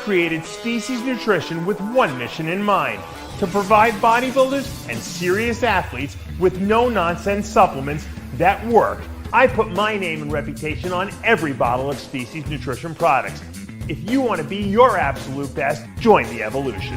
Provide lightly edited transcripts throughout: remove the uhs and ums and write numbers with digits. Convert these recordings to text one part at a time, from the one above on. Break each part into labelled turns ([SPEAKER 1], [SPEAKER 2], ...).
[SPEAKER 1] created Species Nutrition with one mission in mind: to provide bodybuilders and serious athletes with no-nonsense supplements that work. I put my name and reputation on every bottle of Species Nutrition products. If you want to be your absolute best, join the evolution.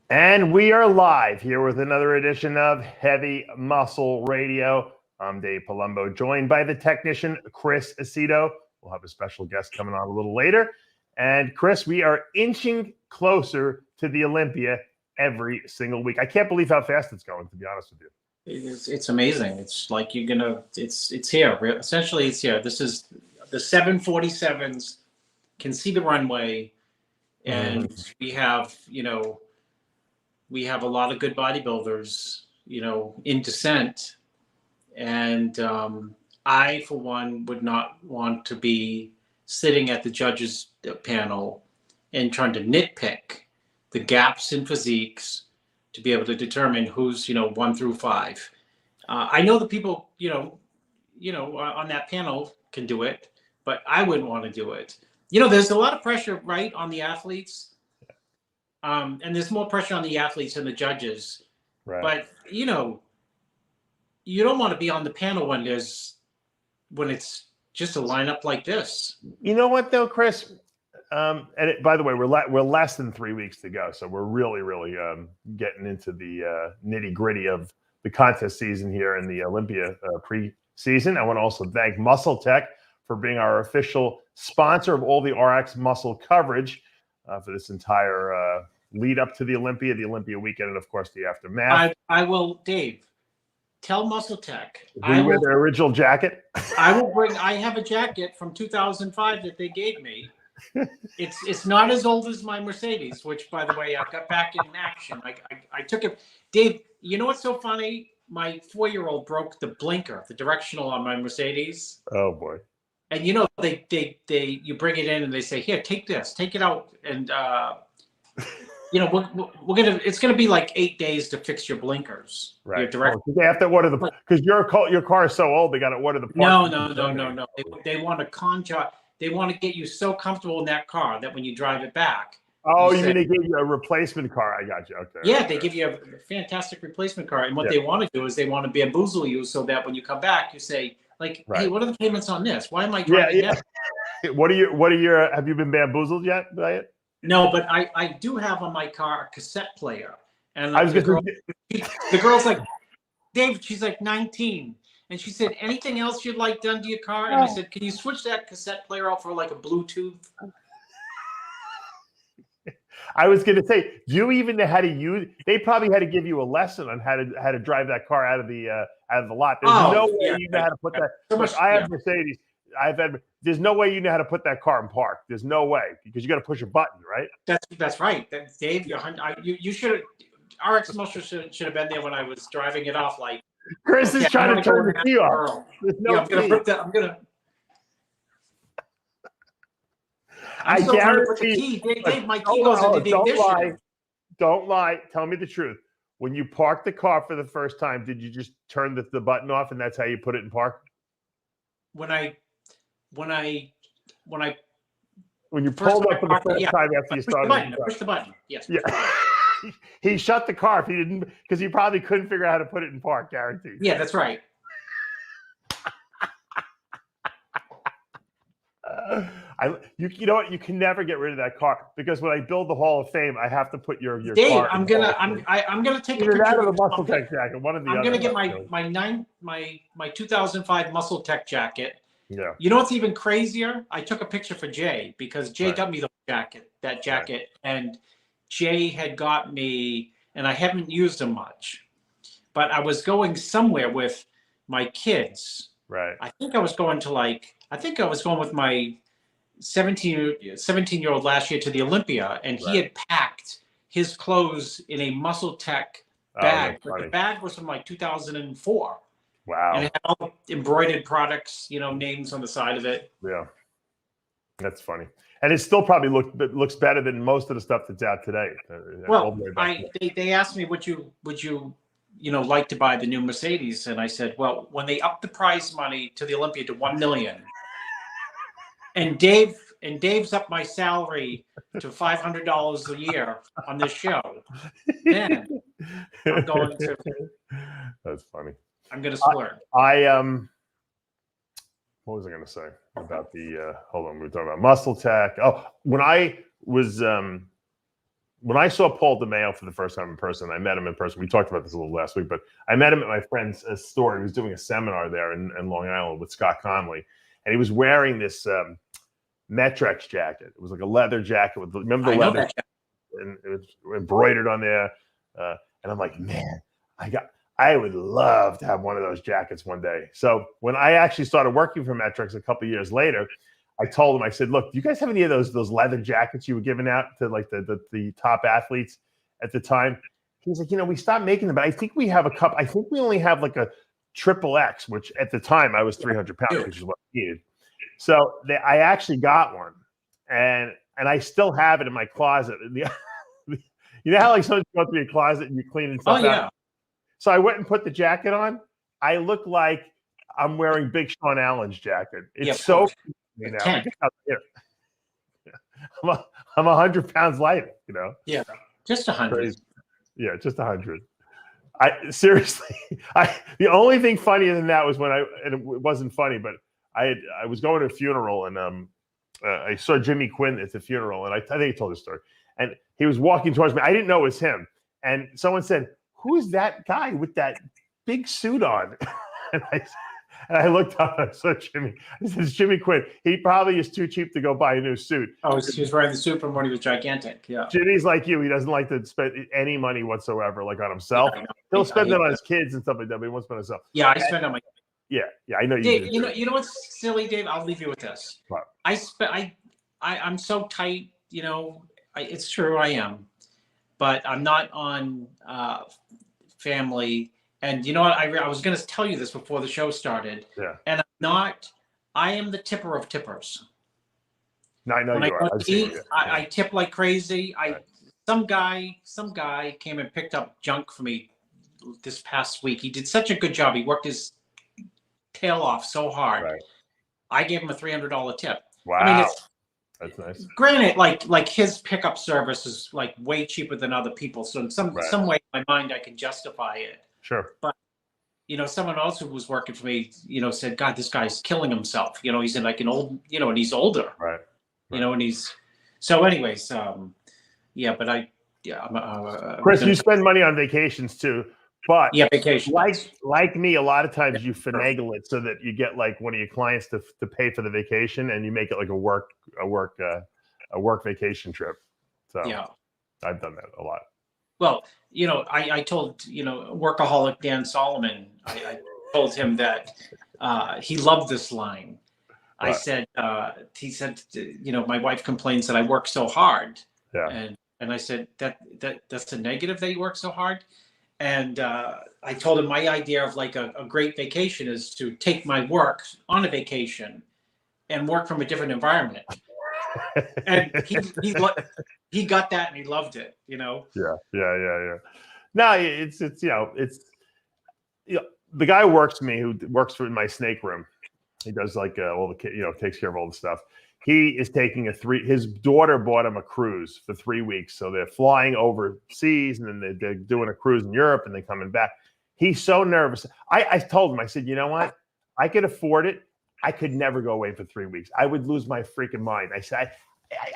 [SPEAKER 1] And we are live here with another edition of Heavy Muscle Radio. I'm Dave Palumbo, joined by the technician, Chris Aceto. We'll have a special guest coming on a little later. And Chris, we are inching closer to the Olympia every single week. I can't believe how fast it's going, to be honest with you.
[SPEAKER 2] It's amazing. It's like it's here. Essentially, it's here. This is the 747s can see the runway, and we have, we have a lot of good bodybuilders, in descent. And I, for one, would not want to be sitting at the judges panel and trying to nitpick the gaps in physiques to be able to determine who's, 1 through 5. I know the people, on that panel can do it, but I wouldn't want to do it. There's a lot of pressure, right, on the athletes. And there's more pressure on the athletes and the judges. Right. But, you don't want to be on the panel when it's just a lineup like this.
[SPEAKER 1] You know what, though, Chris? By the way, we're less than 3 weeks to go, so we're really getting into the nitty gritty of the contest season here in the Olympia pre-season. I want to also thank Muscle Tech for being our official sponsor of all the Rxmuscle coverage for this entire lead up to the Olympia weekend, and of course the aftermath.
[SPEAKER 2] I will, Dave. Tell Muscle Tech.
[SPEAKER 1] You wear their original jacket?
[SPEAKER 2] I have a jacket from 2005 that they gave me. It's not as old as my Mercedes, which, by the way, I got back in action. I took it. Dave, you know what's so funny? My 4-year-old broke the blinker, the directional on my Mercedes.
[SPEAKER 1] Oh boy!
[SPEAKER 2] And you bring it in and they say, here, take this, take it out, and it's gonna be like 8 days to fix your blinkers.
[SPEAKER 1] Right. They have to order because your car is so old. They got to order the parts.
[SPEAKER 2] No. They want a con job. They want to get you so comfortable in that car that when you drive it back.
[SPEAKER 1] Oh, you mean they give you a replacement car? I got you. Okay.
[SPEAKER 2] Yeah, they give you a fantastic replacement car, and what they want to do is they want to bamboozle you so that when you come back, you say, hey, what are the payments on this? Why am I driving that?
[SPEAKER 1] What are your? Have you been bamboozled yet by it?
[SPEAKER 2] No, but I do have on my car a cassette player, and the girl's like, Dave, she's like 19, and she said, anything else you'd like done to your car? And I said, can you switch that cassette player out for like a Bluetooth?
[SPEAKER 1] I was going to say, do you even know how to use? They probably had to give you a lesson on how to drive that car out of the lot. There's no way you know how to put that. So I have Mercedes. There's no way you know how to put that car in park. There's no way, because you got to push a button, right?
[SPEAKER 2] That's right. Dave, you should have. Rxmuscle should have been there when I was driving it off. Like
[SPEAKER 1] Chris is trying to turn the key off. There's no key.
[SPEAKER 2] I'm gonna.
[SPEAKER 1] I guarantee.
[SPEAKER 2] Dave, my key goes into the ignition.
[SPEAKER 1] Don't lie. Tell me the truth. When you parked the car for the first time, did you just turn the button off, and that's how you put it in park?
[SPEAKER 2] When you
[SPEAKER 1] pulled up for the first time after you started,
[SPEAKER 2] push the button. Yes.
[SPEAKER 1] Yeah. He shut the car if he didn't, because he probably couldn't figure out how to put it in park. Guaranteed.
[SPEAKER 2] Yeah, that's right.
[SPEAKER 1] You know what? You can never get rid of that car, because when I build the Hall of Fame, I have to put your
[SPEAKER 2] Dave,
[SPEAKER 1] car.
[SPEAKER 2] I'm gonna take a picture
[SPEAKER 1] out of the Muscle Tech jacket. One of the.
[SPEAKER 2] I'm gonna get my 2005 Muscle Tech jacket.
[SPEAKER 1] Yeah.
[SPEAKER 2] You know what's even crazier? I took a picture for Jay, because Jay got me that jacket, and Jay had got me, and I haven't used them much, but I was going somewhere with my kids.
[SPEAKER 1] Right.
[SPEAKER 2] I think I was going with my 17-year-old last year to the Olympia, and he had packed his clothes in a Muscle Tech bag. But the bag was from like 2004.
[SPEAKER 1] Wow.
[SPEAKER 2] And it had all embroidered products, names on the side of it.
[SPEAKER 1] Yeah. That's funny. And it still probably looks better than most of the stuff that's out today.
[SPEAKER 2] Well, they asked me, would you like to buy the new Mercedes? And I said, well, when they upped the prize money to the Olympia to $1 million, and Dave's upped my salary to $500 a year on this show, then I'm going to.
[SPEAKER 1] That's funny.
[SPEAKER 2] I'm going to splurge.
[SPEAKER 1] What was I going to say about the? Hold on, we were talking about muscle tech. Oh, when I saw Paul DeMeo for the first time in person, I met him in person. We talked about this a little last week, but I met him at my friend's store. He was doing a seminar there in Long Island with Scott Conley, and he was wearing this Metrex jacket. It was like a leather jacket with, remember the leather, and it was embroidered on there. And I'm like, man, I would love to have one of those jackets one day. So when I actually started working for Metrex a couple of years later, I told him, I said, look, do you guys have any of those leather jackets you were giving out to like the top athletes at the time? He's like, we stopped making them, but I think we have a couple. I think we only have like a XXX, which at the time I was 300 pounds, which is what I needed. So I actually got one, and I still have it in my closet. You know how like sometimes you go through your closet and you clean and stuff out? So I went and put the jacket on. I look like I'm wearing Big Sean Allen's jacket. It's so, I'm 100 pounds lighter,
[SPEAKER 2] Yeah, just 100.
[SPEAKER 1] Yeah, just 100. Seriously, the only thing funnier than that was and it wasn't funny, but I was going to a funeral, and I saw Jimmy Quinn at the funeral, and I think he told the story. And he was walking towards me. I didn't know it was him. And someone said, "Who's that guy with that big suit on?" And I looked up and I saw Jimmy. I said, "It's Jimmy Quinn. He probably is too cheap to go buy a new suit."
[SPEAKER 2] Oh, he was wearing the suit from when he was gigantic. Yeah.
[SPEAKER 1] Jimmy's like you. He doesn't like to spend any money whatsoever, like on himself. Yeah, he'll spend it on his kids and stuff like that, but he won't spend on himself.
[SPEAKER 2] Yeah, I spend on my.
[SPEAKER 1] Yeah, I know you
[SPEAKER 2] Dave,
[SPEAKER 1] do.
[SPEAKER 2] You know what's silly, Dave? I'll leave you with this.
[SPEAKER 1] What?
[SPEAKER 2] I'm so tight. It's true, I am, but I'm not on family. And you know what? I was going to tell you this before the show started.
[SPEAKER 1] Yeah.
[SPEAKER 2] And I'm not. I am the tipper of tippers.
[SPEAKER 1] No, I know
[SPEAKER 2] when
[SPEAKER 1] you are.
[SPEAKER 2] I tip like crazy. Some guy came and picked up junk for me this past week. He did such a good job. He worked his tail off so hard. Right. I gave him a $300 tip.
[SPEAKER 1] Wow. I mean, that's nice.
[SPEAKER 2] Granted, like his pickup service is like way cheaper than other people. So in some way in my mind I can justify it.
[SPEAKER 1] Sure.
[SPEAKER 2] But someone else who was working for me, said, God, this guy's killing himself. He's in like an old, and he's older.
[SPEAKER 1] Right.
[SPEAKER 2] And he's so anyways, but
[SPEAKER 1] Chris, you spend money on vacations too. But
[SPEAKER 2] vacation.
[SPEAKER 1] Like me, a lot of times you finagle it so that you get like one of your clients to pay for the vacation, and you make it like a work vacation trip. So yeah, I've done that a lot.
[SPEAKER 2] Well, I told workaholic Dan Solomon, I told him that he loved this line. I said, he said, my wife complains that I work so hard.
[SPEAKER 1] Yeah.
[SPEAKER 2] And I said that's a negative that you work so hard. And I told him my idea of like a great vacation is to take my work on a vacation and work from a different environment. And he got that and he loved it,
[SPEAKER 1] Yeah. No, it's the guy who works for me, who works in my snake room. He does like all the takes care of all the stuff. He is taking his daughter bought him a cruise for 3 weeks. So they're flying overseas, and then they're doing a cruise in Europe, and they're coming back. He's so nervous. I told him, I said, you know what? I could afford it. I could never go away for 3 weeks. I would lose my freaking mind. I said,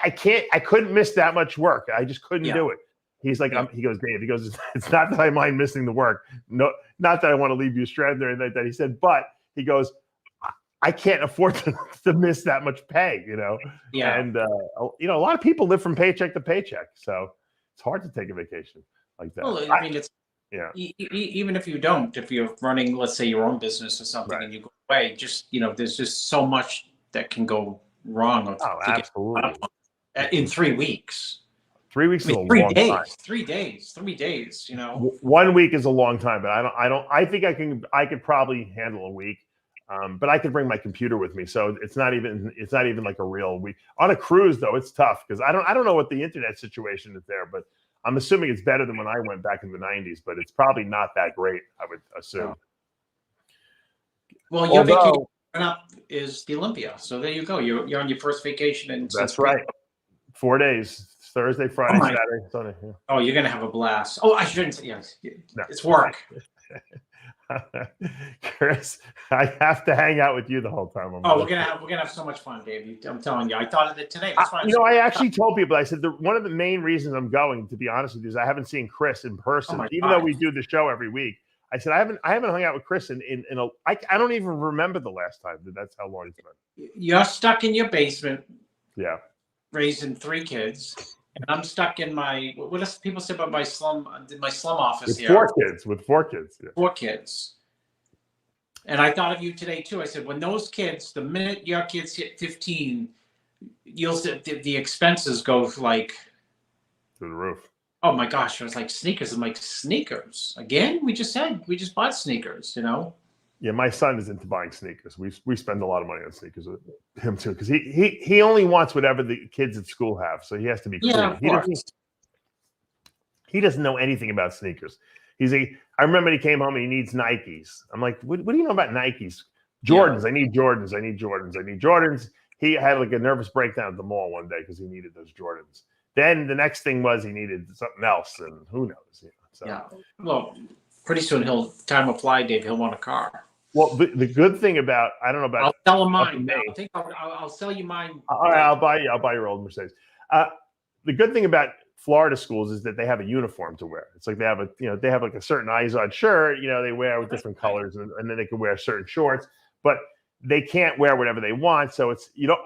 [SPEAKER 1] I couldn't miss that much work. I just couldn't do it. He's like, he goes, Dave, it's not that I mind missing the work. No, not that I want to leave you stranded or anything like that. He said, but he goes, I can't afford to miss that much pay, Yeah. And, a lot of people live from paycheck to paycheck. So it's hard to take a vacation like that.
[SPEAKER 2] Well, I mean, it's, even if you don't, if you're running, let's say, your own business or something, and you go away, just, there's just so much that can go wrong.
[SPEAKER 1] Oh, absolutely.
[SPEAKER 2] In 3 weeks.
[SPEAKER 1] 3 weeks
[SPEAKER 2] I mean,
[SPEAKER 1] is a long time.
[SPEAKER 2] 3 days, 3 days. You know,
[SPEAKER 1] 1 week is a long time, but I think I could probably handle a week. But I could bring my computer with me, so it's not even like a real week. On a cruise though, it's tough because I don't know what the internet situation is there, but I'm assuming it's better than when I went back in the 90s, but it's probably not that great, I would assume.
[SPEAKER 2] Well, your vacation coming up is the Olympia, so there you go. You're on your first vacation, and
[SPEAKER 1] that's right. 4 days: Thursday, Friday, Saturday, Sunday. Yeah.
[SPEAKER 2] Oh, you're gonna have a blast. Oh, I shouldn't say yes. No. It's work.
[SPEAKER 1] Chris, I have to hang out with you the whole time.
[SPEAKER 2] We're gonna have so much fun, Dave. I'm telling you. I thought of it today. That's why
[SPEAKER 1] I actually told people. I said one of the main reasons I'm going, to be honest with you, is I haven't seen Chris in person, even though we do the show every week. I said I haven't hung out with Chris I don't even remember the last time. That's how long it's been.
[SPEAKER 2] You're stuck in your basement.
[SPEAKER 1] Yeah.
[SPEAKER 2] Raising 3 kids. And I'm stuck in what does people say about my slum office here?
[SPEAKER 1] With 4 kids. Yeah.
[SPEAKER 2] 4 kids. And I thought of you today too. I said, when those kids, the minute your kids hit 15, you'll see the expenses go like
[SPEAKER 1] through the roof.
[SPEAKER 2] Oh my gosh. I was like, sneakers. I'm like, sneakers? Again? We just bought sneakers, you know?
[SPEAKER 1] Yeah, my son is into buying sneakers. We spend a lot of money on sneakers with him too, because he only wants whatever the kids at school have, so he has to be cool.
[SPEAKER 2] Yeah,
[SPEAKER 1] he doesn't know anything about sneakers. I remember he came home and he needs Nikes. I'm like, what do you know about Nikes? Jordans. Yeah. I need Jordans. He had like a nervous breakdown at the mall one day because he needed those Jordans. Then the next thing was he needed something else, and who knows? You know, so.
[SPEAKER 2] Yeah. Well, pretty soon time will fly, Dave. He'll want a car.
[SPEAKER 1] Well, the good thing about
[SPEAKER 2] I'll sell him mine. I think I'll sell you mine.
[SPEAKER 1] All right, I'll buy your old Mercedes. The good thing about Florida schools is that they have a uniform to wear. It's like they have like a certain Izod shirt. You know, they wear with different colors, and then they can wear certain shorts, but they can't wear whatever they want. So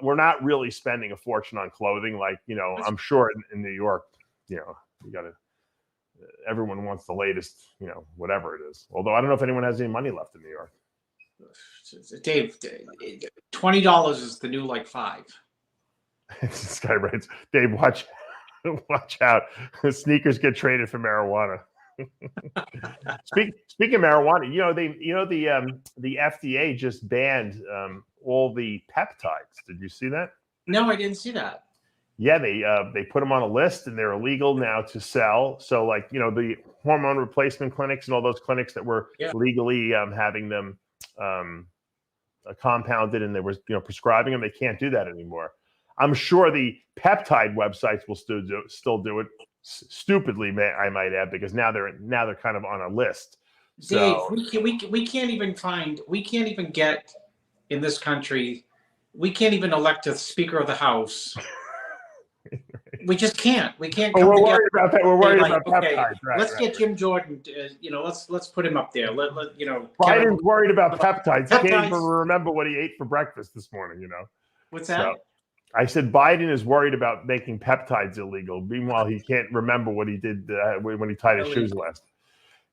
[SPEAKER 1] we're not really spending a fortune on clothing. Like, you know, I'm sure in New York, you know, everyone wants the latest, you know, whatever it is. Although I don't know if anyone has any money left in New York.
[SPEAKER 2] Dave, $20 is the new like $5.
[SPEAKER 1] This guy writes, Dave, watch out. Sneakers get traded for marijuana. Speaking of marijuana, the FDA just banned all the peptides. Did you see that?
[SPEAKER 2] No, I didn't see that.
[SPEAKER 1] Yeah, they put them on a list and they're illegal now to sell. So, like, you know, the hormone replacement clinics and all those clinics that were legally having them compounded and they were, you know, prescribing them, they can't do that anymore. I'm sure the peptide websites will still do it stupidly, I might add, because now they're kind of on a list.
[SPEAKER 2] Dave, we can't even get in this country. We can't even elect a Speaker of the House. We just can't. We can't.
[SPEAKER 1] We're worried about that. We're worried about peptides.
[SPEAKER 2] Let's get Jim Jordan. Let's put him up there.
[SPEAKER 1] Biden's worried about peptides. He can't even remember what he ate for breakfast this morning. You know.
[SPEAKER 2] What's that? So,
[SPEAKER 1] I said Biden is worried about making peptides illegal. Meanwhile, he can't remember what he did when he tied his shoes last.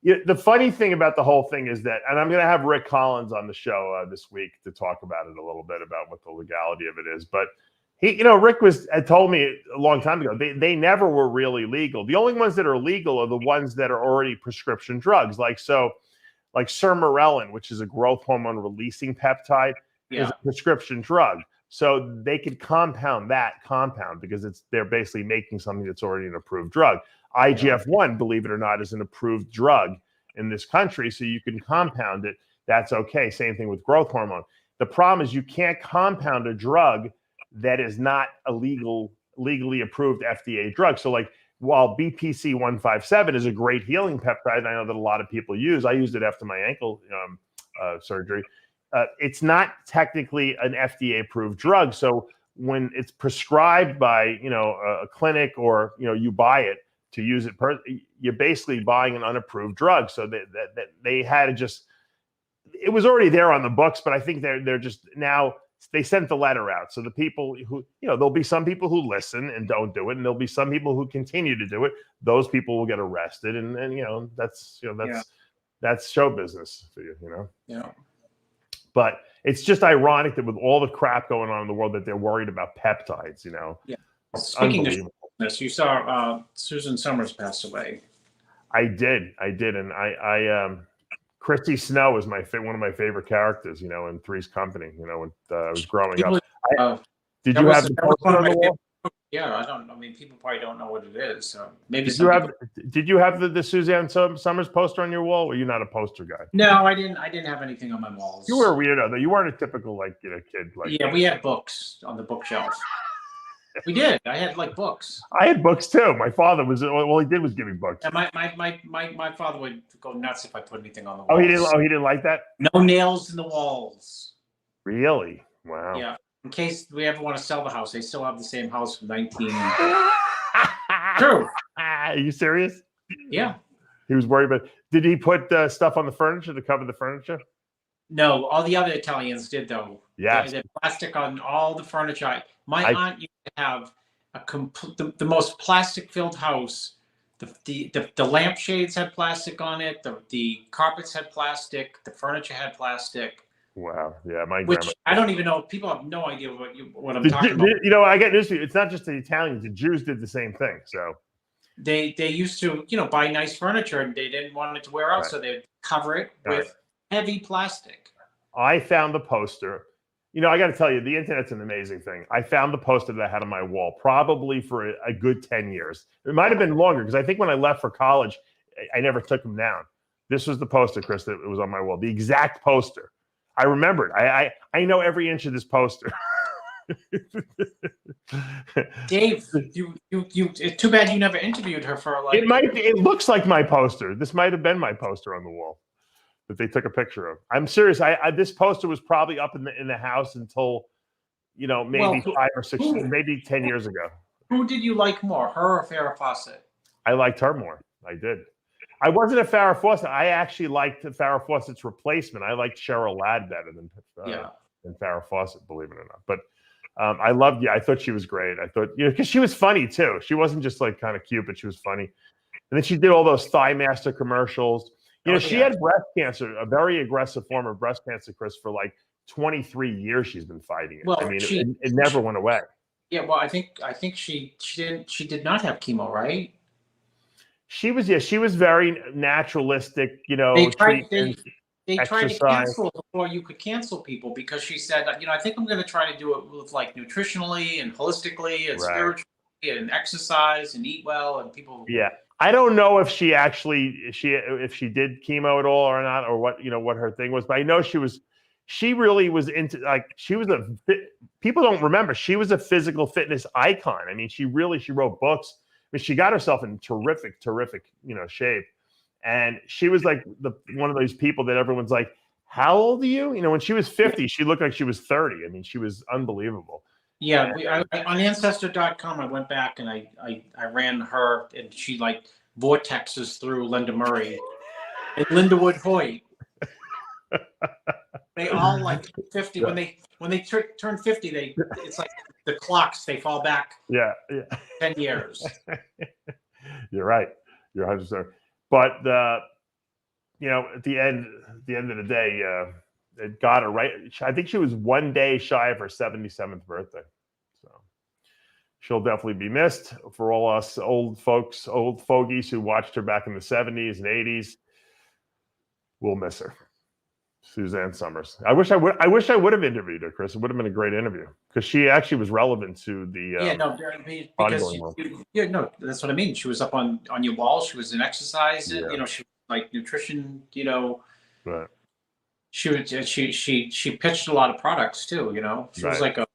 [SPEAKER 1] Yeah, the funny thing about the whole thing is that, and I'm going to have Rick Collins on the show this week to talk about it a little bit about what the legality of it is. But Rick had told me a long time ago they never were really legal. The only ones that are legal are the ones that are already prescription drugs, like sermorelin, which is a growth hormone releasing peptide, is a prescription drug. So they could compound that compound because they're basically making something that's already an approved drug. IGF-1, believe it or not, is an approved drug in this country, so you can compound it. That's okay. Same thing with growth hormone. The problem is you can't compound a drug that is not a legally approved FDA drug. So, like, while BPC 157 is a great healing peptide, I know that a lot of people use. I used it after my ankle surgery. It's not technically an FDA-approved drug. So when it's prescribed by, a clinic or, you buy it to use it, you're basically buying an unapproved drug. So that they had to just, it was already there on the books, but I think they're just now, they sent the letter out. So the people who, there'll be some people who listen and don't do it, and there'll be some people who continue to do it. Those people will get arrested, and that's show business for you,
[SPEAKER 2] Yeah.
[SPEAKER 1] But it's just ironic that with all the crap going on in the world that they're worried about peptides,
[SPEAKER 2] Yeah. Speaking of Yes, you saw Suzanne Somers pass away.
[SPEAKER 1] I did, and I Christy Snow was one of my favorite characters, in Three's Company. When I was growing up. Did you have the poster on the wall?
[SPEAKER 2] Yeah, I mean, people probably don't know what it is. So maybe
[SPEAKER 1] did you have the Suzanne Somers poster on your wall? Or were you not a poster guy?
[SPEAKER 2] No, I didn't. I didn't have anything on my walls.
[SPEAKER 1] You were a weirdo, though. You weren't a typical kid.
[SPEAKER 2] Yeah, we had books on the bookshelf. We did. I had books.
[SPEAKER 1] I had books too. My father was all he did was give me books.
[SPEAKER 2] And my father would go nuts if I put anything on the walls.
[SPEAKER 1] He didn't like that.
[SPEAKER 2] No nails in the walls.
[SPEAKER 1] Really? Wow.
[SPEAKER 2] Yeah. In case we ever want to sell the house, they still have the same house from 19. True.
[SPEAKER 1] Are you serious?
[SPEAKER 2] Yeah.
[SPEAKER 1] He was worried about. Did he put stuff on the furniture to cover the furniture?
[SPEAKER 2] No, all the other Italians did though.
[SPEAKER 1] Yeah.
[SPEAKER 2] They plastic on all the furniture. My aunt used to have the most plastic-filled house. The lampshades had plastic on it. The carpets had plastic. The furniture had plastic.
[SPEAKER 1] Wow. Yeah, my
[SPEAKER 2] Which
[SPEAKER 1] grandma.
[SPEAKER 2] I don't even know. People have no idea what I'm talking about.
[SPEAKER 1] I get news for you. It's not just the Italians. The Jews did the same thing. So
[SPEAKER 2] they used to buy nice furniture and they didn't want it to wear out, so they'd cover it with heavy plastic.
[SPEAKER 1] I found the poster. I got to tell you, the internet's an amazing thing. I found the poster that I had on my wall probably for a good 10 years. It might have been longer because I think when I left for college, I never took them down. This was the poster, Chris, that was on my wall. The exact poster. I remember it. I know every inch of this poster.
[SPEAKER 2] Dave, you it's too bad you never interviewed her for
[SPEAKER 1] It looks like my poster. This might have been my poster on the wall that they took a picture of. I'm serious. This poster was probably up in the house until maybe 5 or 6, maybe 10 years ago.
[SPEAKER 2] Who did you like more, her or Farrah Fawcett?
[SPEAKER 1] I liked her more. I did. I wasn't a Farrah Fawcett. I actually liked Farrah Fawcett's replacement. I liked Cheryl Ladd better than Farrah Fawcett, believe it or not. But I loved. Yeah, I thought she was great. I thought because she was funny too. She wasn't just kind of cute, but she was funny. And then she did all those Thigh Master commercials. She had breast cancer, a very aggressive form of breast cancer, Chris, for 23 years. She's been fighting it.
[SPEAKER 2] Well,
[SPEAKER 1] it never went away.
[SPEAKER 2] Yeah, well, I think she did not have chemo, right?
[SPEAKER 1] She was very naturalistic.
[SPEAKER 2] They tried to cancel before you could cancel people because she said, I think I'm going to try to do it with nutritionally and holistically and spiritually and exercise and eat well and people.
[SPEAKER 1] Yeah. I don't know if she did chemo at all or not, or what her thing was, but I know she really was into people don't remember, she was a physical fitness icon. I mean, she wrote books. I mean, she got herself in terrific, shape. And she was one of those people that everyone's like, how old are you? When she was 50, she looked like she was 30. I mean, she was unbelievable.
[SPEAKER 2] Yeah, on Ancestor.com, I went back and I ran her, and she vortexes through Linda Murray and Linda Wood Hoyt. They all 50 when they turn 50. It's like the clocks. They fall back.
[SPEAKER 1] Yeah.
[SPEAKER 2] 10 years.
[SPEAKER 1] You're right. You're 100%. But at the end of the day, it got her right. I think she was one day shy of her 77th birthday. So she'll definitely be missed for all us old fogies who watched her back in the 70s and 80s. We'll miss her. Suzanne Somers. I wish I would have interviewed her, Chris. It would have been a great interview because she actually was relevant to the
[SPEAKER 2] because that's what I mean. She was up on your wall. She was in exercise. She was nutrition.
[SPEAKER 1] Right.
[SPEAKER 2] She pitched a lot of products too. She was like a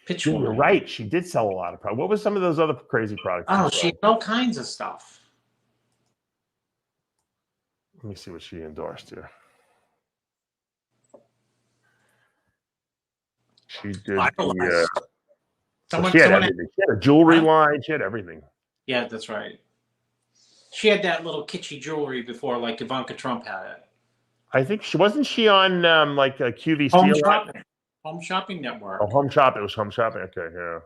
[SPEAKER 2] pitch woman.
[SPEAKER 1] You're right. She did sell a lot of products. What was some of those other crazy products?
[SPEAKER 2] Oh, she had all kinds of stuff.
[SPEAKER 1] Let me see what she endorsed here. She did. She had everything. She had a jewelry line. She had everything.
[SPEAKER 2] Yeah, that's right. She had that little kitschy jewelry before, Ivanka Trump had it.
[SPEAKER 1] I think she wasn't on a QVC.
[SPEAKER 2] Home Shopping Network.
[SPEAKER 1] Oh, Home Shopping. It was Home Shopping. Okay, yeah.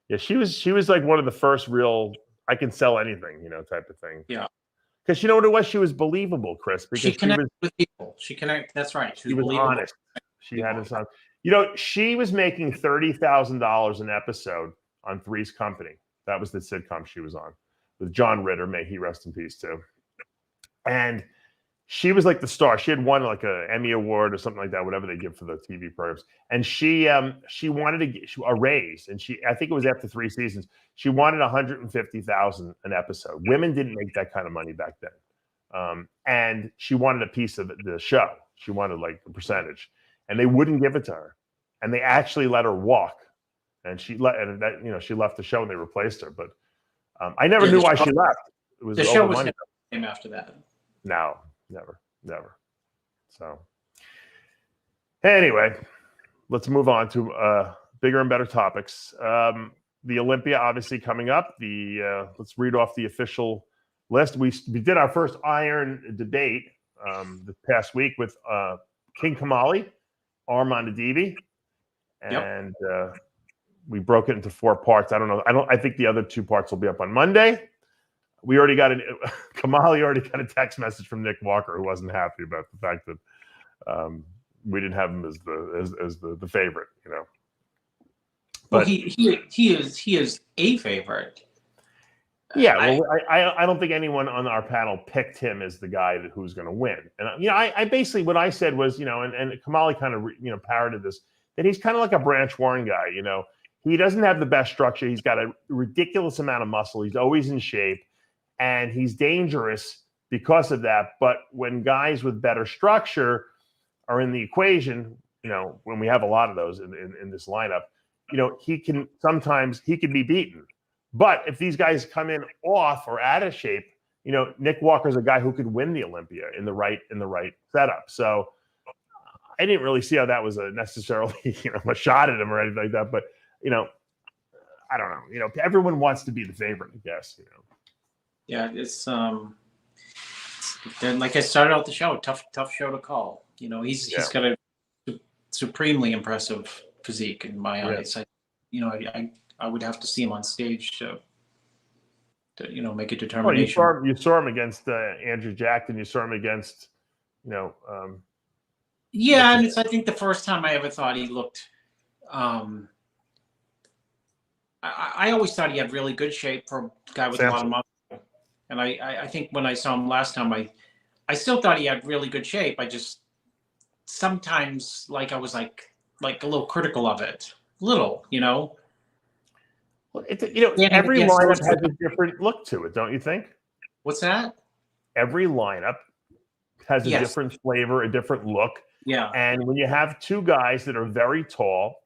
[SPEAKER 1] Yeah, she was one of the first real I can sell anything, type of thing.
[SPEAKER 2] Yeah.
[SPEAKER 1] Because you know what it was? She was believable, Chris. Because
[SPEAKER 2] she connected with people. That's right.
[SPEAKER 1] She was honest. She had this on. She was making $30,000 an episode on Three's Company. That was the sitcom she was on with John Ritter. May he rest in peace too. And she was like the star. She had won like a Emmy Award or something like that, whatever they give for the TV programs. And she wanted to get a raise. And I think it was after 3 seasons, she wanted $150,000 an episode. Women didn't make that kind of money back then. And she wanted a piece of the show. She wanted like a percentage, and they wouldn't give it to her. And they actually let her walk. And she left the show and they replaced her. But I never knew why she left. It was
[SPEAKER 2] the show was never came after that.
[SPEAKER 1] No, never. So anyway, let's move on to bigger and better topics. The Olympia obviously coming up. Let's read off the official list. We did our first iron debate this past week with King Kamali, Armand Adibi, and we broke it into 4 parts. I think the other 2 parts will be up on Monday. We already got Kamali already got a text message from Nick Walker, who wasn't happy about the fact that we didn't have him as the favorite,
[SPEAKER 2] But he is a favorite.
[SPEAKER 1] Yeah, I don't think anyone on our panel picked him as the guy who's going to win. And I basically what I said was, and Kamali kind of parroted this, that he's kind of like a Branch Warren guy. He doesn't have the best structure. He's got a ridiculous amount of muscle. He's always in shape, and he's dangerous because of that. But when guys with better structure are in the equation, when we have a lot of those in this lineup, he can be beaten. But if these guys come in off or out of shape, Nick Walker's a guy who could win the Olympia in the right setup. So I didn't really see how that was necessarily a shot at him or anything like that. But I don't know. Everyone wants to be the favorite, I guess.
[SPEAKER 2] Yeah, it's then like I started out the show, tough show to call. He's got a supremely impressive physique in my eyes. I would have to see him on stage to make a determination.
[SPEAKER 1] Well, you saw him against Andrew Jackson. You saw him against,
[SPEAKER 2] and I think the first time I ever thought he looked. I always thought he had really good shape for a guy with a lot of muscle, and I think when I saw him last time, I still thought he had really good shape. I just sometimes I was like a little critical of it,
[SPEAKER 1] Well, every lineup has a different look to it, don't you think?
[SPEAKER 2] What's that?
[SPEAKER 1] Every lineup has a different flavor, a different look.
[SPEAKER 2] Yeah.
[SPEAKER 1] And when you have 2 guys that are very tall,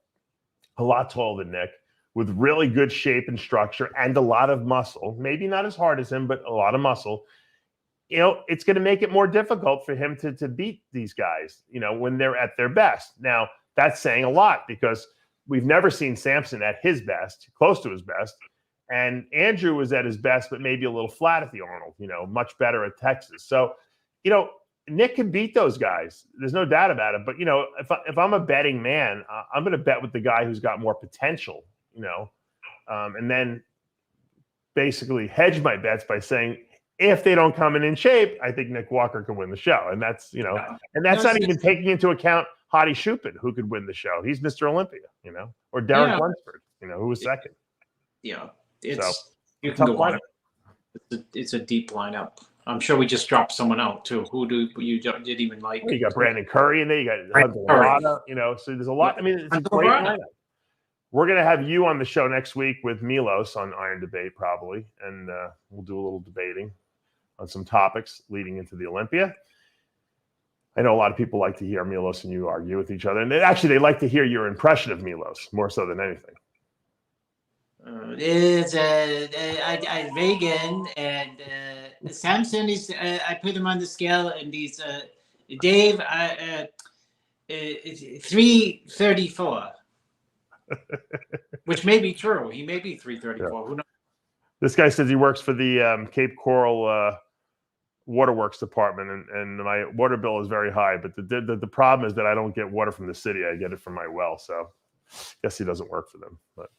[SPEAKER 1] a lot taller than Nick, with really good shape and structure and a lot of muscle, maybe not as hard as him, but a lot of muscle, it's going to make it more difficult for him to beat these guys, when they're at their best. Now, that's saying a lot because we've never seen Samson at his best, close to his best. And Andrew was at his best, but maybe a little flat at the Arnold, much better at Texas. So, Nick can beat those guys. There's no doubt about it. But, if I'm a betting man, I'm going to bet with the guy who's got more potential, and then basically hedge my bets by saying, if they don't come in shape, I think Nick Walker can win the show. And that's, and that's not even taking into account Hadi Shupin, who could win the show. He's Mr. Olympia, or Derek Lunsford, who was second.
[SPEAKER 2] Yeah. You can go on. It's a deep lineup. I'm sure we just dropped someone out too. Who do you didn't even like?
[SPEAKER 1] You got Brandon Curry in there. You got Hunter Lada, so there's a lot. I mean, it's a great lineup. We're going to have you on the show next week with Milos on Iron Debate probably, and we'll do a little debating on some topics leading into the Olympia. I know a lot of people like to hear Milos and you argue with each other, and they like to hear your impression of Milos more so than anything.
[SPEAKER 2] It's Reagan and Samson is. I put him on the scale, and he's Dave. 334, which may be true. He may be 334. Yeah. Who knows?
[SPEAKER 1] This guy says he works for the Cape Coral Waterworks department, and my water bill is very high. But the problem is that I don't get water from the city; I get it from my well. So, I guess he doesn't work for them. But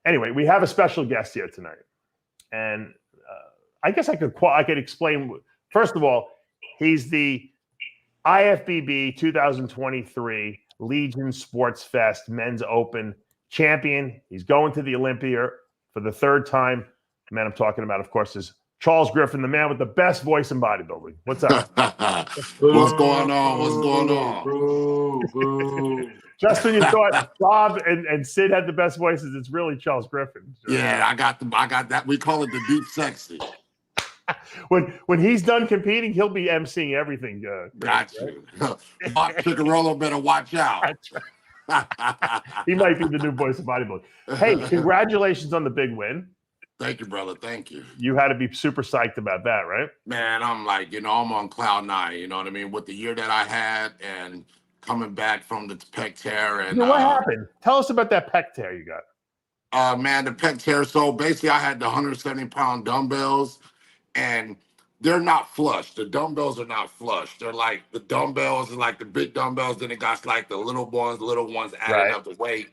[SPEAKER 1] anyway, we have a special guest here tonight, and I guess I could explain. First of all, he's the IFBB 2023 Legion Sports Fest Men's Open champion. He's going to the Olympia for the third time. The man I'm talking about, of course, is Charles Griffin, the man with the best voice in bodybuilding. What's up?
[SPEAKER 3] What's going on? What's going on?
[SPEAKER 2] Boo, boo.
[SPEAKER 1] Just when you thought Bob and Sid had the best voices, it's really Charles Griffin.
[SPEAKER 3] Yeah, I got that. We call it the deep sexy.
[SPEAKER 1] When he's done competing, he'll be emceeing everything.
[SPEAKER 3] Got you. Mark Picarolo better watch out.
[SPEAKER 1] He might be the new voice of bodybuilding. Hey, congratulations on the big win.
[SPEAKER 3] Thank you, brother. Thank you.
[SPEAKER 1] You had to be super psyched about that, right?
[SPEAKER 3] Man, I'm like, I'm on cloud nine. You know what I mean? With the year that I had and coming back from the pec tear. And
[SPEAKER 1] what happened? Tell us about that pec tear you got.
[SPEAKER 3] Man, the pec tear. So basically, I had the 170-pound dumbbells, and they're not flush. The dumbbells are not flush. They're like the dumbbells are like the big dumbbells. Then it got like the little ones adding up the weight.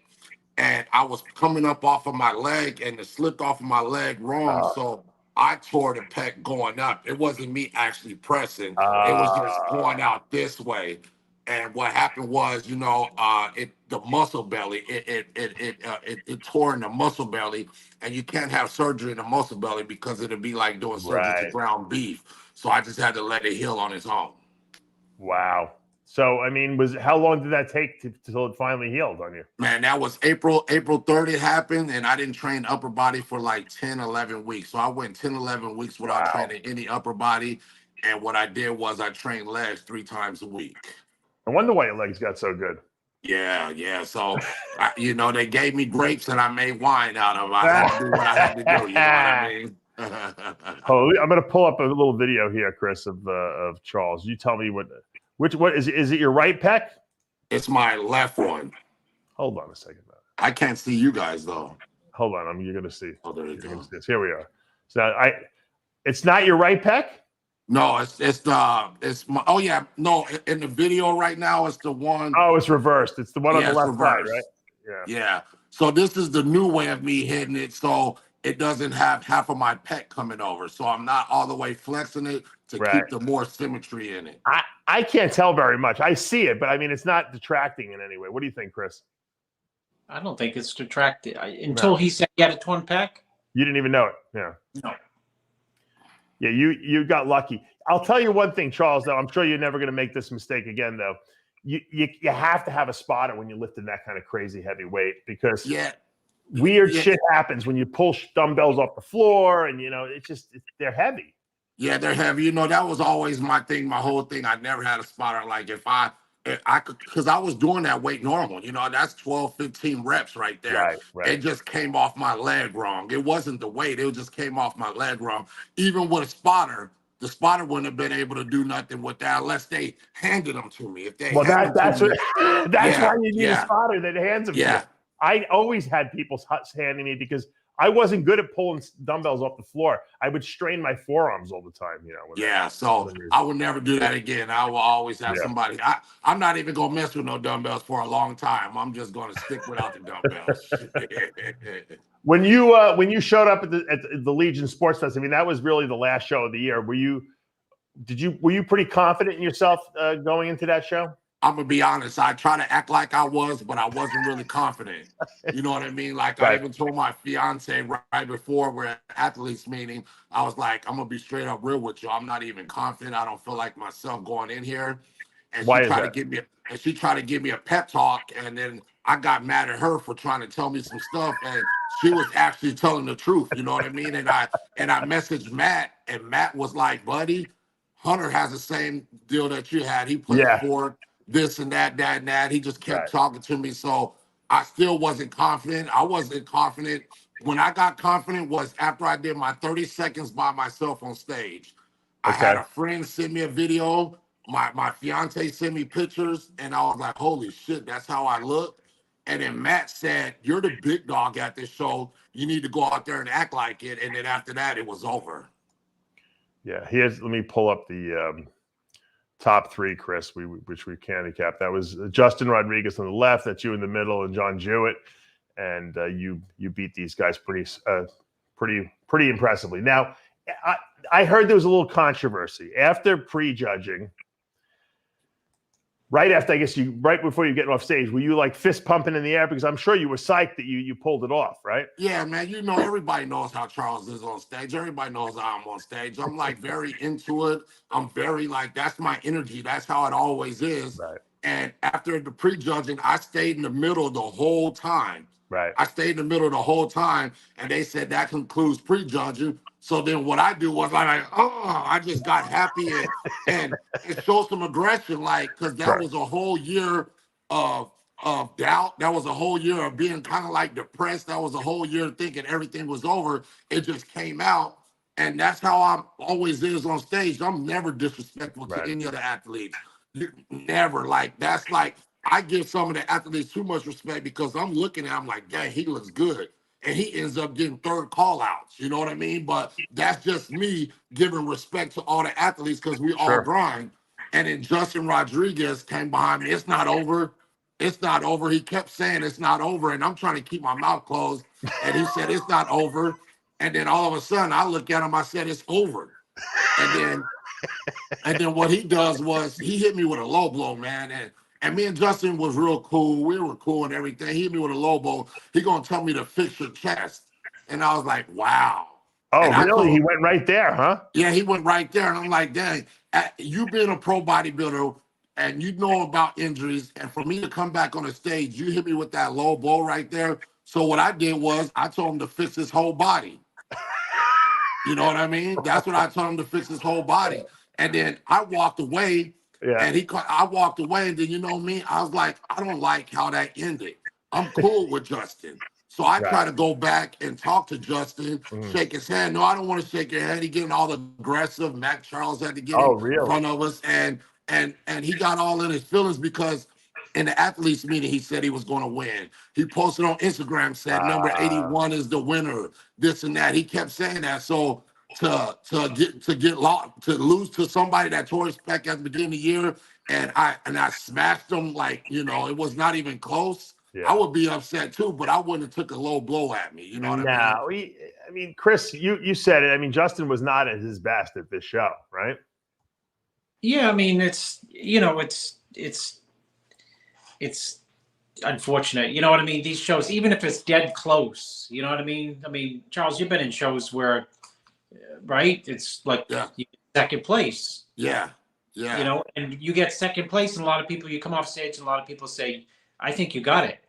[SPEAKER 3] And I was coming up off of my leg, and it slipped off of my leg wrong. So I tore the pec going up. It wasn't me actually pressing. It was just going out this way. And what happened was, the muscle belly, it tore in the muscle belly, and you can't have surgery in the muscle belly because it'd be like doing surgery to ground beef. So I just had to let it heal on its own.
[SPEAKER 1] Wow. So, I mean, how long did that take till it finally healed on you?
[SPEAKER 3] Man, that was April 3rd it happened, and I didn't train upper body for like 10, 11 weeks. So I went 10, 11 weeks without training any upper body. And what I did was I trained legs 3 times a week.
[SPEAKER 1] I wonder why your legs got so good.
[SPEAKER 3] Yeah. So, they gave me grapes and I made wine out of them. I had to do what I had to do. You know what I mean?
[SPEAKER 1] I'm going to pull up a little video here, Chris, of Charles. You tell me what is it your right pec?
[SPEAKER 3] It's my left one.
[SPEAKER 1] Hold on a second.
[SPEAKER 3] I can't see you guys though.
[SPEAKER 1] Hold on. You're going to see.
[SPEAKER 3] Oh, there you go.
[SPEAKER 1] Here we are. So it's not your right pec?
[SPEAKER 3] No, it's my, oh yeah, no, in the video right now, it's the one.
[SPEAKER 1] Oh, it's reversed. It's the one on the left side, right?
[SPEAKER 3] Yeah. So this is the new way of me hitting it. So it doesn't have half of my pec coming over. So I'm not all the way flexing it to keep the more symmetry in it.
[SPEAKER 1] I can't tell very much. I see it, but I mean, it's not detracting in any way. What do you think, Chris?
[SPEAKER 2] I don't think it's detracting. Until he said he had a torn pec.
[SPEAKER 1] You didn't even know it. Yeah.
[SPEAKER 2] No.
[SPEAKER 1] Yeah, you got lucky. I'll tell you one thing, Charles, though. I'm sure you're never going to make this mistake again, though. You have to have a spotter when you're lifting that kind of crazy heavy weight because weird shit happens when you pull dumbbells off the floor and, they're heavy.
[SPEAKER 3] Yeah, they're heavy. That was always my thing, my whole thing. I never had a spotter. Like if I could, because I was doing that weight normal, that's 12, 15 reps right there. Right. It just came off my leg wrong. It wasn't the weight. It just came off my leg wrong. Even with a spotter, the spotter wouldn't have been able to do nothing with that unless they handed them to me. If they that's
[SPEAKER 1] why you need a spotter that hands them to you. I always had people handing me because I wasn't good at pulling dumbbells off the floor. I would strain my forearms all the time,
[SPEAKER 3] So I would never do that again. I will always have somebody. I'm not even gonna mess with no dumbbells for a long time. I'm just gonna stick without the dumbbells.
[SPEAKER 1] When you showed up at the Legion Sports Fest, I mean, that was really the last show of the year. Were you pretty confident in yourself going into that show?
[SPEAKER 3] I'm gonna be honest. I try to act like I was, but I wasn't really confident. You know what I mean? Like I even told my fiance right before we're at athletes meeting, I was like, I'm gonna be straight up real with you. I'm not even confident. I don't feel like myself going in here. And she tried to give me a pep talk, and then I got mad at her for trying to tell me some stuff, and she was actually telling the truth. You know what I mean? And I messaged Matt, and Matt was like, "Buddy, Hunter has the same deal that you had. He played for this and that. He just kept talking to me. So I still wasn't confident. I wasn't confident. When I got confident was after I did my 30 seconds by myself on stage. I had a friend send me a video. My fiance sent me pictures, and I was like, holy shit, that's how I look. And then Matt said, you're the big dog at this show. You need to go out there and act like it. And then after that, it was over. Yeah,
[SPEAKER 1] let me pull up the top 3, Chris, which we handicapped. That was Justin Rodriguez on the left, that's you in the middle, and John Jewett. And you beat these guys pretty impressively. Now, I heard there was a little controversy after prejudging. right after, I guess right before you get off stage, were you like fist pumping in the air? Because I'm sure you were psyched that you pulled it off, right?
[SPEAKER 3] Yeah, man. You know, everybody knows how Charles is on stage. Everybody knows how I'm on stage. I'm like very into it. I'm very like, that's my energy. That's how it always is.
[SPEAKER 1] Right.
[SPEAKER 3] And after the prejudging, I stayed in the middle the whole time.
[SPEAKER 1] Right.
[SPEAKER 3] I stayed in the middle the whole time, and they said that concludes prejudging. So then what I do was I just got happy and showed some aggression, like, because that was a whole year of doubt. That was a whole year of being kind of like depressed. That was a whole year thinking everything was over. It just came out. And that's how I'm always is on stage. I'm never disrespectful to any of the athletes. Never. Like, that's like, I give some of the athletes too much respect because I'm looking at him like, dang, he looks good. And he ends up getting third call outs. You know what I mean? But that's just me giving respect to all the athletes because we all grind. And then Justin Rodriguez came behind me. It's not over. It's not over. He kept saying it's not over. And I'm trying to keep my mouth closed. And he said, it's not over. And then all of a sudden I look at him, I said, it's over. And then what he does was he hit me with a low blow, man. And me and Justin was real cool. We were cool and everything. He hit me with a low blow. He gonna tell me to fix your chest. And I was like, wow.
[SPEAKER 1] Oh, really? He went right there, huh?
[SPEAKER 3] Yeah, he went right there. And I'm like, dang, you being a pro bodybuilder and you know about injuries, and for me to come back on the stage, you hit me with that low blow right there. So what I did was I told him to fix his whole body. You know what I mean? That's what I told him, to fix his whole body. And then I walked away. Yeah. And I walked away, and then, you know me, I was like, I don't like how that ended. I'm cool with Justin. So I try to go back and talk to Justin, shake his hand. No, I don't want to shake your hand. He getting all aggressive. Mac Charles had to get in front of us. And he got all in his feelings because in the athletes meeting, he said he was going to win. He posted on Instagram, said number 81 is the winner, this and that. He kept saying that. So to lose to somebody that tore his pec at the beginning of the year, and I smashed him, like, you know, it was not even close. I would be upset too, but I wouldn't have took a low blow at me. You know what I mean?
[SPEAKER 1] I mean, Chris, you said it. I mean, Justin was not at his best at this show, right?
[SPEAKER 2] Yeah, I mean, it's, you know, it's unfortunate. You know what I mean? These shows, even if it's dead close, you know what I mean? I mean, Charles, you've been in shows where, right? It's like you get second place.
[SPEAKER 3] Yeah.
[SPEAKER 2] You know, and you get second place, and a lot of people, you come off stage, and a lot of people say, I think you got it.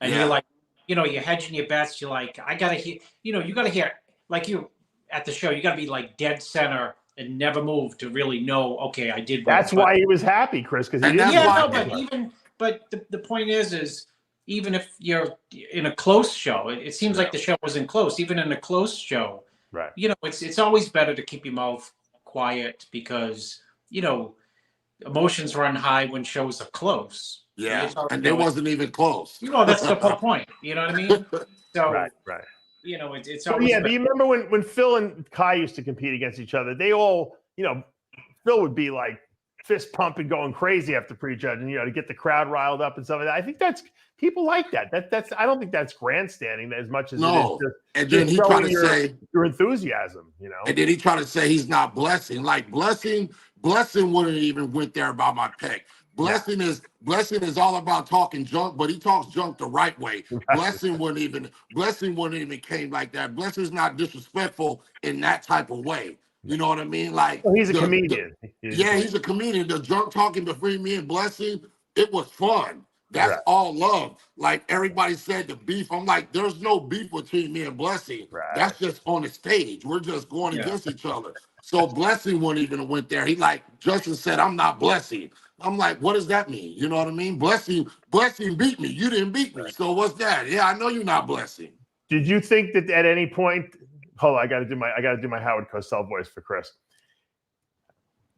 [SPEAKER 2] And you're like, you know, you're hedging your bets. You're like, I got to hear, you know, you got to hear, like you at the show, you got to be like dead center and never move to really know, okay, I did.
[SPEAKER 1] That's why he was happy, Chris, because he didn't.
[SPEAKER 2] But the point is even if you're in a close show, it seems like the show wasn't close. Even in a close show,
[SPEAKER 1] right? You
[SPEAKER 2] know, it's always better to keep your mouth quiet because, you know, emotions run high when shows are close.
[SPEAKER 3] Yeah, and it wasn't even close.
[SPEAKER 2] You know, that's the whole point. You know what I mean? So,
[SPEAKER 1] right.
[SPEAKER 2] You know, it's always
[SPEAKER 1] but you remember when Phil and Kai used to compete against each other? They all, you know, Phil would be like fist pumping, going crazy after prejudging, you know, to get the crowd riled up and stuff like that. I think that's people like that. That's I don't think that's grandstanding as much as it is just,
[SPEAKER 3] and then he tried to say
[SPEAKER 1] your enthusiasm, you know.
[SPEAKER 3] And then he tried to say he's not blessing. Like blessing wouldn't even went there about my pec. Blessing is all about talking junk, but he talks junk the right way. Blessing wouldn't even came like that. Blessing's not disrespectful in that type of way. You know what I mean? Like,
[SPEAKER 1] well, he's a comedian.
[SPEAKER 3] He's a comedian. The junk talking between me and Blessing, it was fun. That's all love. Like everybody said, the beef. I'm like, there's no beef between me and Blessing. That's just on the stage. We're just going against each other. So Blessing wouldn't even went there. He like Justin said, I'm not Blessing. I'm like, what does that mean? You know what I mean? Blessing beat me. You didn't beat me. So what's that? Yeah, I know you're not Blessing.
[SPEAKER 1] Did you think that at any point? Hold on, I got to do my Howard Cosell voice for Chris.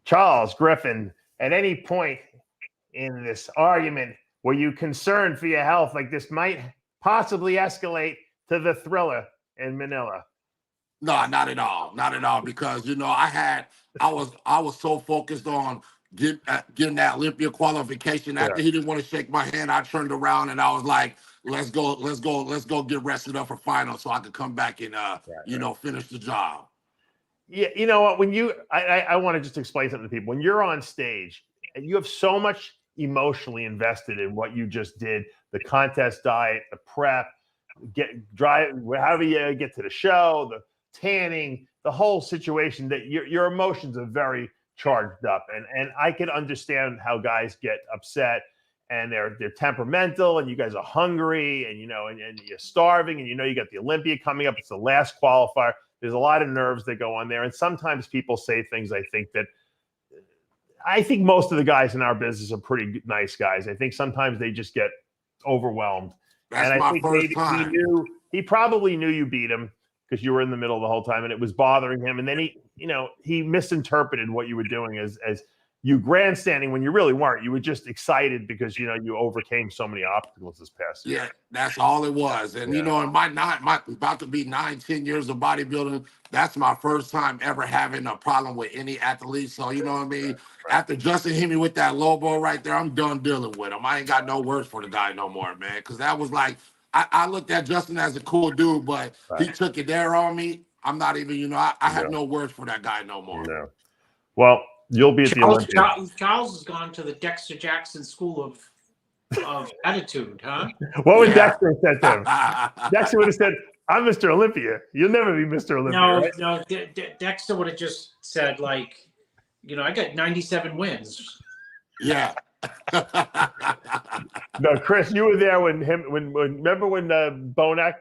[SPEAKER 1] Charles Griffin, at any point in this argument, were you concerned for your health? Like this might possibly escalate to the Thriller in Manila?
[SPEAKER 3] No, not at all. Not at all. Because, you know, I was so focused on getting that Olympia qualification. After he didn't want to shake my hand, I turned around and I was like, let's go get rested up for finals so I could come back and you know, finish the job.
[SPEAKER 1] Yeah, you know what? When I want to just explain something to people. When you're on stage and you have so much emotionally invested in what you just did, the contest diet, the prep, however you get to the show, the tanning, the whole situation, that your emotions are very charged up. And I can understand how guys get upset, and they're temperamental, and you guys are hungry, and and you're starving, and you got the Olympia coming up. It's the last qualifier. There's a lot of nerves that go on there. And sometimes people say things, I think most of the guys in our business are pretty nice guys. I think sometimes they just get overwhelmed.
[SPEAKER 3] That's
[SPEAKER 1] and
[SPEAKER 3] my
[SPEAKER 1] I think
[SPEAKER 3] first time.
[SPEAKER 1] He probably knew you beat him because you were in the middle the whole time, and it was bothering him. And then he misinterpreted what you were doing as you grandstanding when you really weren't. You were just excited because you overcame so many obstacles this past year.
[SPEAKER 3] Yeah, that's all it was. And in my about to be 9-10 years of bodybuilding, that's my first time ever having a problem with any athlete. So you know what I mean? Right. After Justin hit me with that low blow right there, I'm done dealing with him. I ain't got no words for the guy no more, man. Because that was like, I looked at Justin as a cool dude, but he took it there on me. I'm not even, I have no words for that guy no more.
[SPEAKER 1] No. Well, you'll be at the Olympia.
[SPEAKER 2] Charles has gone to the Dexter Jackson School of Attitude, huh?
[SPEAKER 1] What would Dexter have said to him? Dexter would have said, "I'm Mr. Olympia. You'll never be Mr. Olympia."
[SPEAKER 2] No. Dexter would have just said, like, I got 97 wins.
[SPEAKER 3] Yeah.
[SPEAKER 1] No, Chris, you were there remember when Bonac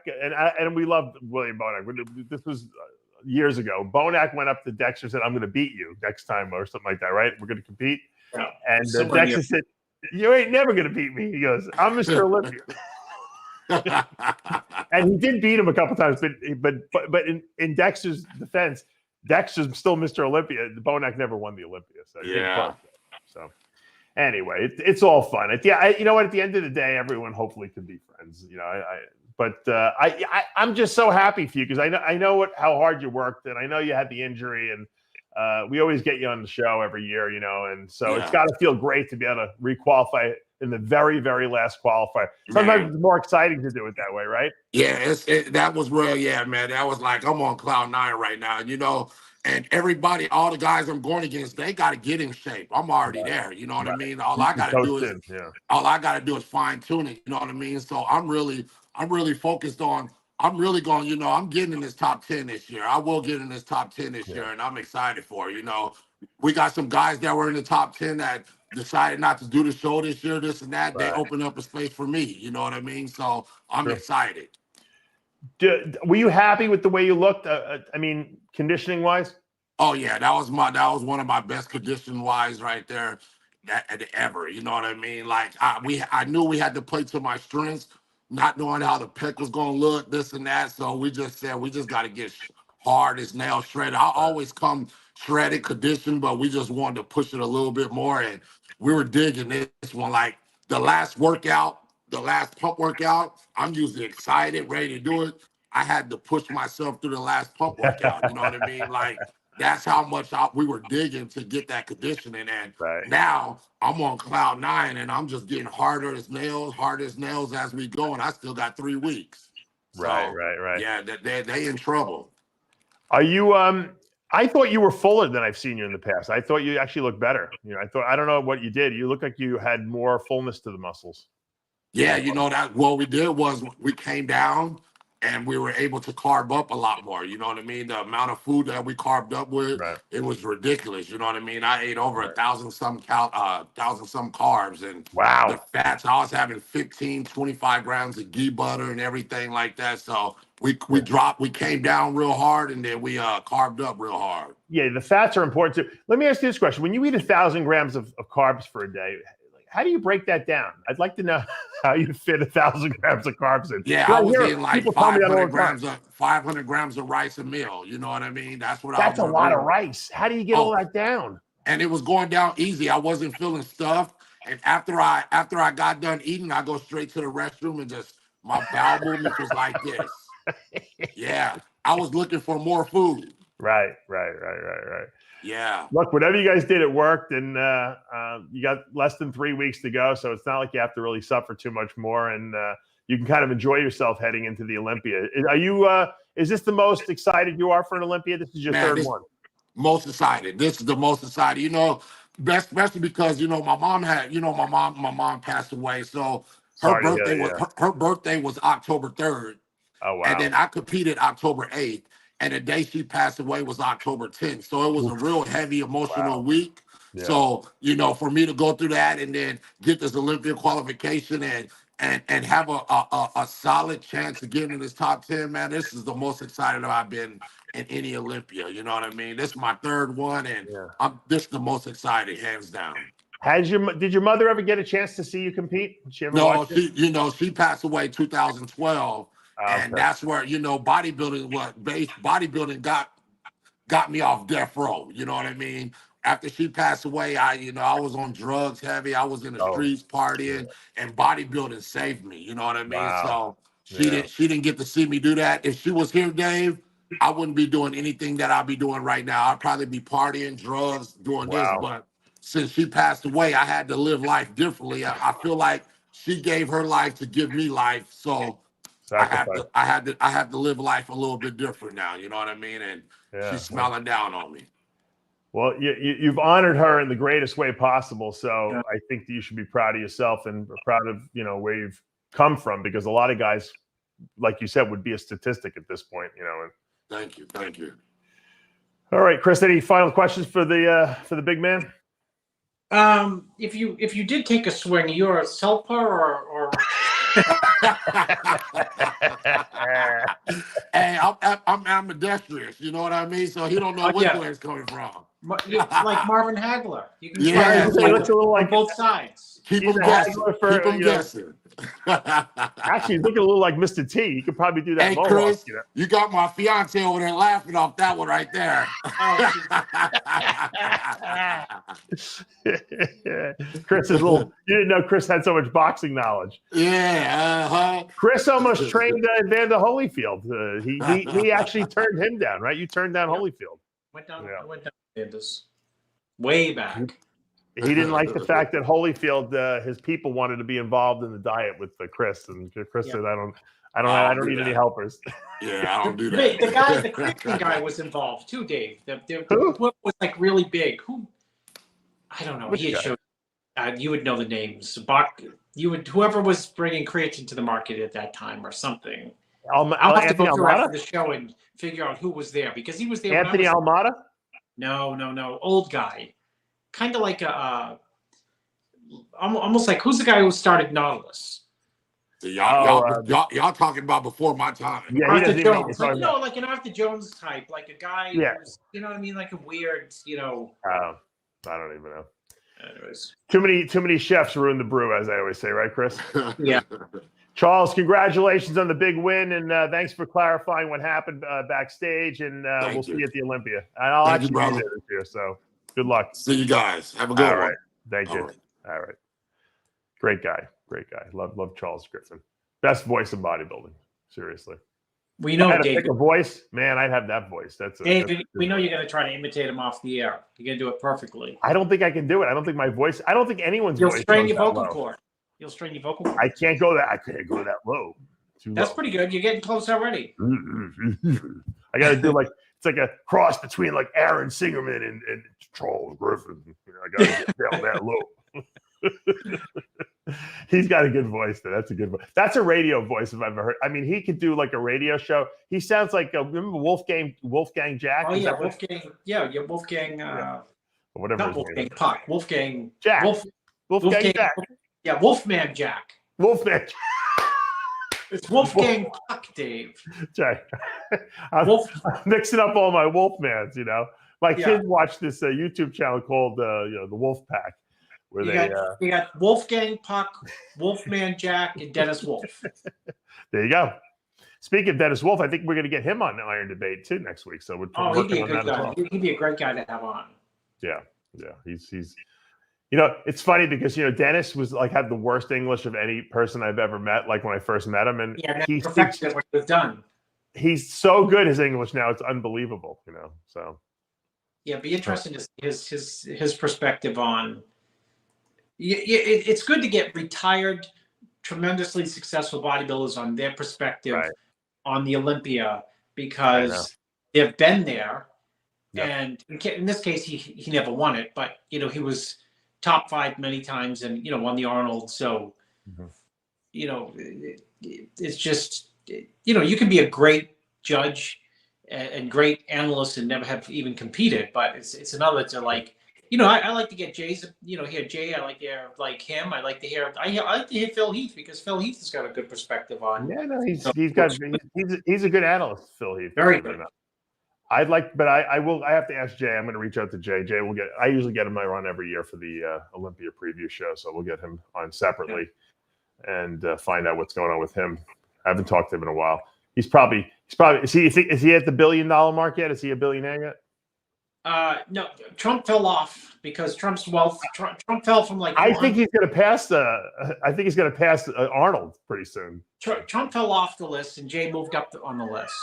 [SPEAKER 1] and we loved William Bonac. This was years ago. Bonac went up to Dexter and said, "I'm going to beat you next time," or something like that, right? We're going to compete. Yeah. And Dexter said, "You ain't never going to beat me." He goes, "I'm Mr. Olympia." And he did beat him a couple times, but in Dexter's defense, Dexter's still Mr. Olympia. Bonac never won the Olympia. So
[SPEAKER 3] yeah.
[SPEAKER 1] So anyway, it's all fun. You know what? At the end of the day, everyone hopefully could be friends. I'm just so happy for you because I know how hard you worked, and I know you had the injury, and we always get you on the show every year, and so it's got to feel great to be able to requalify in the very, very last qualifier. Sometimes it's more exciting to do it that way, right?
[SPEAKER 3] Yeah, that was real. Yeah, man, that was like I'm on cloud 9 right now, and everybody, all the guys I'm going against, they got to get in shape. I'm already there. You know what I mean? All I got to do is fine tune it. You know what I mean? So I'm really focused on. I'm really going. I'm getting in this top 10 this year. I will get in this top 10 this year, and I'm excited for it. We got some guys that were in the top 10 that decided not to do the show this year, this and that. Right. They opened up a space for me. You know what I mean? So I'm excited.
[SPEAKER 1] Were you happy with the way you looked? Conditioning wise?
[SPEAKER 3] Oh yeah, that was one of my best condition wise right there ever. You know what I mean? Like I knew we had to play to my strengths, not knowing how the pec was gonna look, this and that. So we just said we just got to get hard as nails shredded. I always come shredded condition, but we just wanted to push it a little bit more, and we were digging this one. Like the last pump workout, I'm usually excited, ready to do it. I had to push myself through the last pump workout. You know what I mean? Like that's how much we were digging to get that conditioning. And now I'm on cloud 9, and I'm just getting harder as nails as we go. And I still got 3 weeks. So,
[SPEAKER 1] right.
[SPEAKER 3] Yeah, they in trouble.
[SPEAKER 1] Are you? I thought you were fuller than I've seen you in the past. I thought you actually looked better. I don't know what you did. You look like you had more fullness to the muscles.
[SPEAKER 3] Yeah, that what we did was we came down and we were able to carb up a lot more. You know what I mean? The amount of food that we carved up with, it was ridiculous. You know what I mean? I ate over 1,000 some carbs, and the fats. I was having 15, 25 grams of ghee butter and everything like that. So we came down real hard, and then we carved up real hard.
[SPEAKER 1] Yeah, the fats are important too. Let me ask you this question: when you eat 1,000 grams of carbs for a day, how do you break that down? I'd like to know how you fit 1,000 grams of carbs in.
[SPEAKER 3] Yeah, I was eating like 500 grams of rice a meal. You know what I mean? That's
[SPEAKER 1] a lot of rice. How do you get all that down?
[SPEAKER 3] And it was going down easy. I wasn't feeling stuffed. And after I got done eating, I go straight to the restroom and just my bowel movement was like this. Yeah, I was looking for more food.
[SPEAKER 1] Right.
[SPEAKER 3] Yeah.
[SPEAKER 1] Look, whatever you guys did, it worked, and you got less than 3 weeks to go, so it's not like you have to really suffer too much more, and you can kind of enjoy yourself heading into the Olympia. Are you? Is this the most excited you are for an Olympia? This is your third one.
[SPEAKER 3] Most excited. This is the most excited. especially because my mom had my mom passed away, so her
[SPEAKER 1] Sorry to hear
[SPEAKER 3] birthday
[SPEAKER 1] that,
[SPEAKER 3] was
[SPEAKER 1] yeah.
[SPEAKER 3] her birthday was October 3rd,
[SPEAKER 1] Oh
[SPEAKER 3] and
[SPEAKER 1] wow.
[SPEAKER 3] then I competed October 8th, and the day she passed away was October 10th. So it was a
[SPEAKER 1] Oof.
[SPEAKER 3] real heavy emotional
[SPEAKER 1] Wow.
[SPEAKER 3] week.
[SPEAKER 1] Yeah.
[SPEAKER 3] So for me to go through that and then get this Olympia qualification and have a solid chance of getting in this top 10, man, this is the most excited I've been in any Olympia. You know what I mean? This is my third one, and
[SPEAKER 1] Yeah.
[SPEAKER 3] this is the most excited, hands down.
[SPEAKER 1] Did your mother ever get a chance to see you compete? Did she ever
[SPEAKER 3] No,
[SPEAKER 1] watch it?
[SPEAKER 3] she passed away 2012,
[SPEAKER 1] Oh,
[SPEAKER 3] and
[SPEAKER 1] okay.
[SPEAKER 3] that's where bodybuilding got me off death row. You know what I mean? After she passed away, I was on drugs heavy. I was in the
[SPEAKER 1] Oh,
[SPEAKER 3] streets
[SPEAKER 1] yeah.
[SPEAKER 3] partying, and bodybuilding saved me. You know what I mean?
[SPEAKER 1] Wow.
[SPEAKER 3] So
[SPEAKER 1] Yeah.
[SPEAKER 3] she didn't get to see me do that. If she was here, Dave, I wouldn't be doing anything that I'll be doing right now. I'd probably be partying, drugs, doing this.
[SPEAKER 1] Wow.
[SPEAKER 3] But since she passed away, I had to live life differently. I feel like she gave her life to give me life. So
[SPEAKER 1] Sacrifice.
[SPEAKER 3] I had to live life a little bit different now. You know what I mean? And
[SPEAKER 1] Yeah.
[SPEAKER 3] she's smiling down on me.
[SPEAKER 1] Well, you've honored her in the greatest way possible. So
[SPEAKER 2] Yeah.
[SPEAKER 1] I think that you should be proud of yourself and proud of where you've come from, because a lot of guys, like you said, would be a statistic at this point.
[SPEAKER 3] Thank you.
[SPEAKER 1] All right, Chris. Any final questions for the big man?
[SPEAKER 2] If you did take a swing, you're a southpaw or
[SPEAKER 3] Hey, I'm ambidextrous. You know what I mean? So he don't know which way it's coming from.
[SPEAKER 2] like Marvin Hagler. You can
[SPEAKER 3] Yeah,
[SPEAKER 2] try
[SPEAKER 1] he looks a little
[SPEAKER 2] on
[SPEAKER 1] like
[SPEAKER 2] both sides.
[SPEAKER 3] Keep
[SPEAKER 1] He's
[SPEAKER 3] him
[SPEAKER 1] a
[SPEAKER 3] guessing.
[SPEAKER 1] Hagler for,
[SPEAKER 3] Keep him guessing.
[SPEAKER 1] Actually, he's looking a little like Mr. T. He could probably do that.
[SPEAKER 3] Hey,
[SPEAKER 1] mohawk,
[SPEAKER 3] Chris, you got my fiance over there laughing off that one right there.
[SPEAKER 1] Chris is a little. You didn't know Chris had so much boxing knowledge.
[SPEAKER 3] Yeah.
[SPEAKER 1] Chris almost trained Evander Holyfield. He actually turned him down, right? You turned down Holyfield.
[SPEAKER 2] Went down this way back.
[SPEAKER 1] He didn't like the fact that Holyfield, his people wanted to be involved in the diet with Chris, and Chris said, "I don't need any helpers."
[SPEAKER 3] Yeah, I don't do that.
[SPEAKER 2] The Griffin guy was involved too, Dave. Who was like really big? Who? I don't know.
[SPEAKER 1] Which
[SPEAKER 2] He had
[SPEAKER 1] guy?
[SPEAKER 2] showed. You would know the names. Whoever was bringing creatine to the market at that time or something. I'll have to go through after the show and figure out who was there, because he was there.
[SPEAKER 1] Anthony Almada?
[SPEAKER 2] No, old guy, kind of like almost like, who's the guy who started Nautilus?
[SPEAKER 3] Y'all talking about before my time.
[SPEAKER 1] Yeah,
[SPEAKER 2] Arthur Jones, like an Arthur Jones type, like a guy.
[SPEAKER 1] Yeah.
[SPEAKER 2] Who's, you know what I mean, like a weird,
[SPEAKER 1] I don't even know.
[SPEAKER 2] Anyways,
[SPEAKER 1] Too many chefs ruin the brew, as I always say, right, Chris?
[SPEAKER 2] Yeah.
[SPEAKER 1] Charles, congratulations on the big win, and thanks for clarifying what happened backstage. And we'll see you at the Olympia. And I'll actually be there this year, so good luck.
[SPEAKER 3] See you guys. Have a good one.
[SPEAKER 1] All right, thank you.
[SPEAKER 3] Right.
[SPEAKER 1] All right, great guy. Love Charles Griffin. Best voice in bodybuilding. Seriously.
[SPEAKER 2] We know,
[SPEAKER 1] If I had to
[SPEAKER 2] Dave.
[SPEAKER 1] pick a voice, man, I'd have that voice.
[SPEAKER 2] Dave, we know you're going to try to imitate him off the air. You're going to do it perfectly.
[SPEAKER 1] I don't think I can do it. I don't think my voice. I don't think anyone's
[SPEAKER 2] You'll
[SPEAKER 1] voice.
[SPEAKER 2] strain your
[SPEAKER 1] goes that
[SPEAKER 2] vocal
[SPEAKER 1] low.
[SPEAKER 2] cord. You'll strain your vocal cord.
[SPEAKER 1] I can't go that. I can't go that low.
[SPEAKER 2] That's
[SPEAKER 1] low.
[SPEAKER 2] pretty good. You're getting close already.
[SPEAKER 1] I got to do it's like a cross between like Aaron Singerman and Charles Griffin. I got to get down that low. He's got a good voice, though. That's a good voice. That's a radio voice if I've ever heard. I mean, he could do like a radio show. He sounds like remember Wolfgang Jack?
[SPEAKER 2] Oh yeah, Wolfgang. Yeah, Wolfgang.
[SPEAKER 1] Whatever.
[SPEAKER 2] Not Wolfgang Puck. Wolfgang
[SPEAKER 1] Jack. Wolfgang Jack.
[SPEAKER 2] Yeah, Wolfman Jack.
[SPEAKER 1] Wolfman.
[SPEAKER 2] It's Wolfgang Puck, Dave.
[SPEAKER 1] Jack. I'm mixing up all my Wolfmans. My kids watch this YouTube channel called the Wolf Pack. Where you
[SPEAKER 2] got Wolfgang Puck, Wolfman Jack, and Dennis Wolf.
[SPEAKER 1] There you go. Speaking of Dennis Wolf, I think we're going to get him on the Iron Debate too next week. So
[SPEAKER 2] he'd be a good guy. Well. He'd be a great guy to have on.
[SPEAKER 1] Yeah. He's. It's funny because Dennis was had the worst English of any person I've ever met. Like when I first met him, and
[SPEAKER 2] he perfected what he's done.
[SPEAKER 1] He's so good his English now; it's unbelievable. So.
[SPEAKER 2] Yeah, be interesting to see his perspective on. It's good to get retired, tremendously successful bodybuilders on their perspective on the Olympia, because they've been there.
[SPEAKER 1] Yep.
[SPEAKER 2] And in this case, he never won it, but he was top 5 many times, and won the Arnold. So, it's just you can be a great judge and great analyst and never have even competed, but it's another to like. I like to get Jay's. Hear Jay. I like to hear him. I like to hear. I like to hear Phil Heath, because Phil Heath has got a good perspective on.
[SPEAKER 1] Yeah, no, he's a good analyst, Phil Heath.
[SPEAKER 2] Very good.
[SPEAKER 1] I'd like, but I have to ask Jay. I'm going to reach out to Jay. Jay will get. I usually get him on every year for the Olympia preview show, so we'll get him on separately and find out what's going on with him. I haven't talked to him in a while. He's probably. Is he at the $1 billion mark yet? Is he a billionaire yet?
[SPEAKER 2] No, Trump fell off because Trump's wealth. Trump fell from like.
[SPEAKER 1] I think he's going to pass Arnold pretty soon.
[SPEAKER 2] Trump fell off the list, and Jay moved up on the list.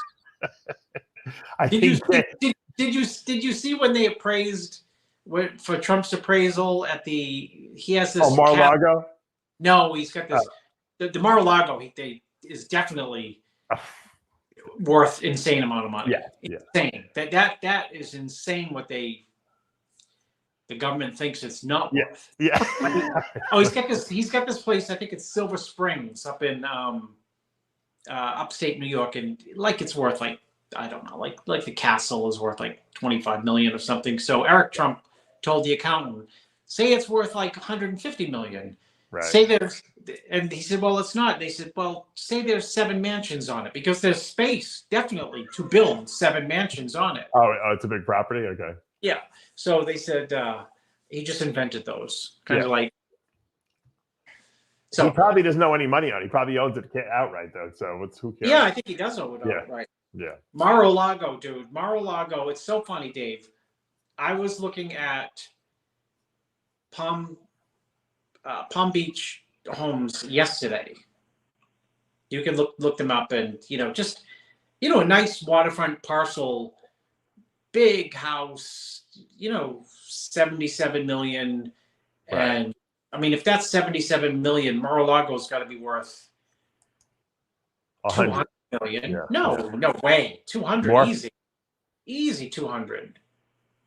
[SPEAKER 2] Did you see when they appraised for Trump's appraisal at the? He has this.
[SPEAKER 1] Oh, Mar-a-Lago.
[SPEAKER 2] No, he's got this. The Mar-a-Lago is definitely worth insane amount of money.
[SPEAKER 1] Yeah,
[SPEAKER 2] insane. That is insane. What the government thinks it's not worth.
[SPEAKER 1] Yeah.
[SPEAKER 2] He's got this place. I think it's Silver Springs up in upstate New York, and like it's worth like. I don't know, like the castle is worth like 25 million or something. So Eric Trump told the accountant, say it's worth like 150 million.
[SPEAKER 1] Right.
[SPEAKER 2] Say there's, and he said, well, it's not. They said, well, say there's 7 mansions on it, because there's space definitely to build 7 mansions on it.
[SPEAKER 1] Oh, it's a big property. Okay.
[SPEAKER 2] Yeah. So they said he just invented those kind of like. So
[SPEAKER 1] he probably doesn't know any money on it. He probably owns it outright though. So who cares?
[SPEAKER 2] Yeah, I think he does own it outright.
[SPEAKER 1] Yeah.
[SPEAKER 2] Mar-a-Lago, dude. Mar-a-Lago. It's so funny, Dave. I was looking at Palm Beach homes yesterday. You can look them up, and just a nice waterfront parcel, big house, 77 million. Right. And I mean, if that's 77 million, Mar-a-Lago's got to be worth 200 million. Yeah. No way. 200 more? Easy 200.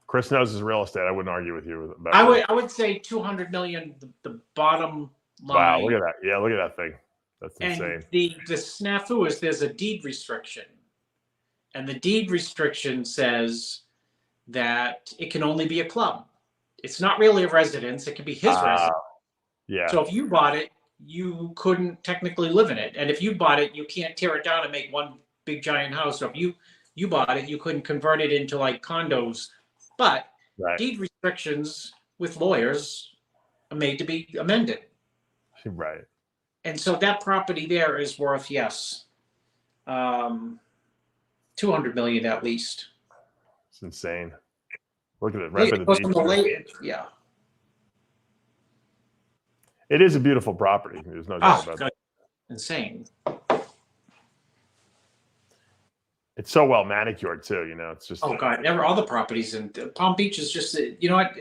[SPEAKER 1] Chris knows his real estate. I wouldn't argue with you about
[SPEAKER 2] I would say 200 million, the bottom line.
[SPEAKER 1] Wow, look at that. Yeah, look at that thing. That's insane.
[SPEAKER 2] And the snafu is there's a deed restriction. And the deed restriction says that it can only be a club. It's not really a residence. It can be his residence.
[SPEAKER 1] Yeah.
[SPEAKER 2] So if you bought it, you couldn't technically live in it. And if you bought it, you can't tear it down and make one big giant house. So if you bought it, you couldn't convert it into like condos. But deed restrictions with lawyers are made to be amended.
[SPEAKER 1] Right.
[SPEAKER 2] And so that property there is worth, 200 million at least.
[SPEAKER 1] It's insane. Look at it. Right by the beach.
[SPEAKER 2] Yeah.
[SPEAKER 1] It is a beautiful property. There's no doubt about that.
[SPEAKER 2] Insane.
[SPEAKER 1] It's so well manicured too. It's just.
[SPEAKER 2] Oh God! All the properties in Palm Beach is just. What?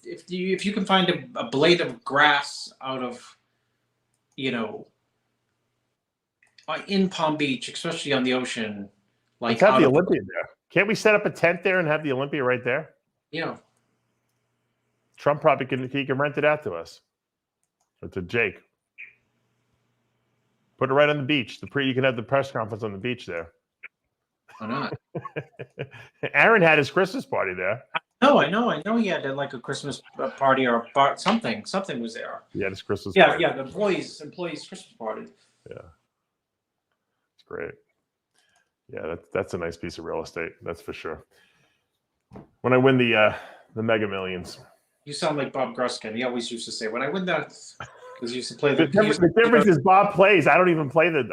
[SPEAKER 2] If you can find a blade of grass out of, in Palm Beach, especially on the ocean, like
[SPEAKER 1] let's have the Olympia there. Can't we set up a tent there and have the Olympia right there?
[SPEAKER 2] Yeah.
[SPEAKER 1] Trump probably can rent it out to us. Or to Jake. Put it right on the beach. You can have the press conference on the beach there.
[SPEAKER 2] Why not?
[SPEAKER 1] Aaron had his Christmas party there.
[SPEAKER 2] I know. He had like a Christmas party or something. Something was there.
[SPEAKER 1] He had his Christmas party.
[SPEAKER 2] Yeah, the employees' Christmas party.
[SPEAKER 1] Yeah. It's great. Yeah, that's a nice piece of real estate. That's for sure. When I win the Mega Millions.
[SPEAKER 2] You sound like Bob Gruskin. He always used to say, "When I win that," because he used to play
[SPEAKER 1] the difference is Bob plays. I don't even play the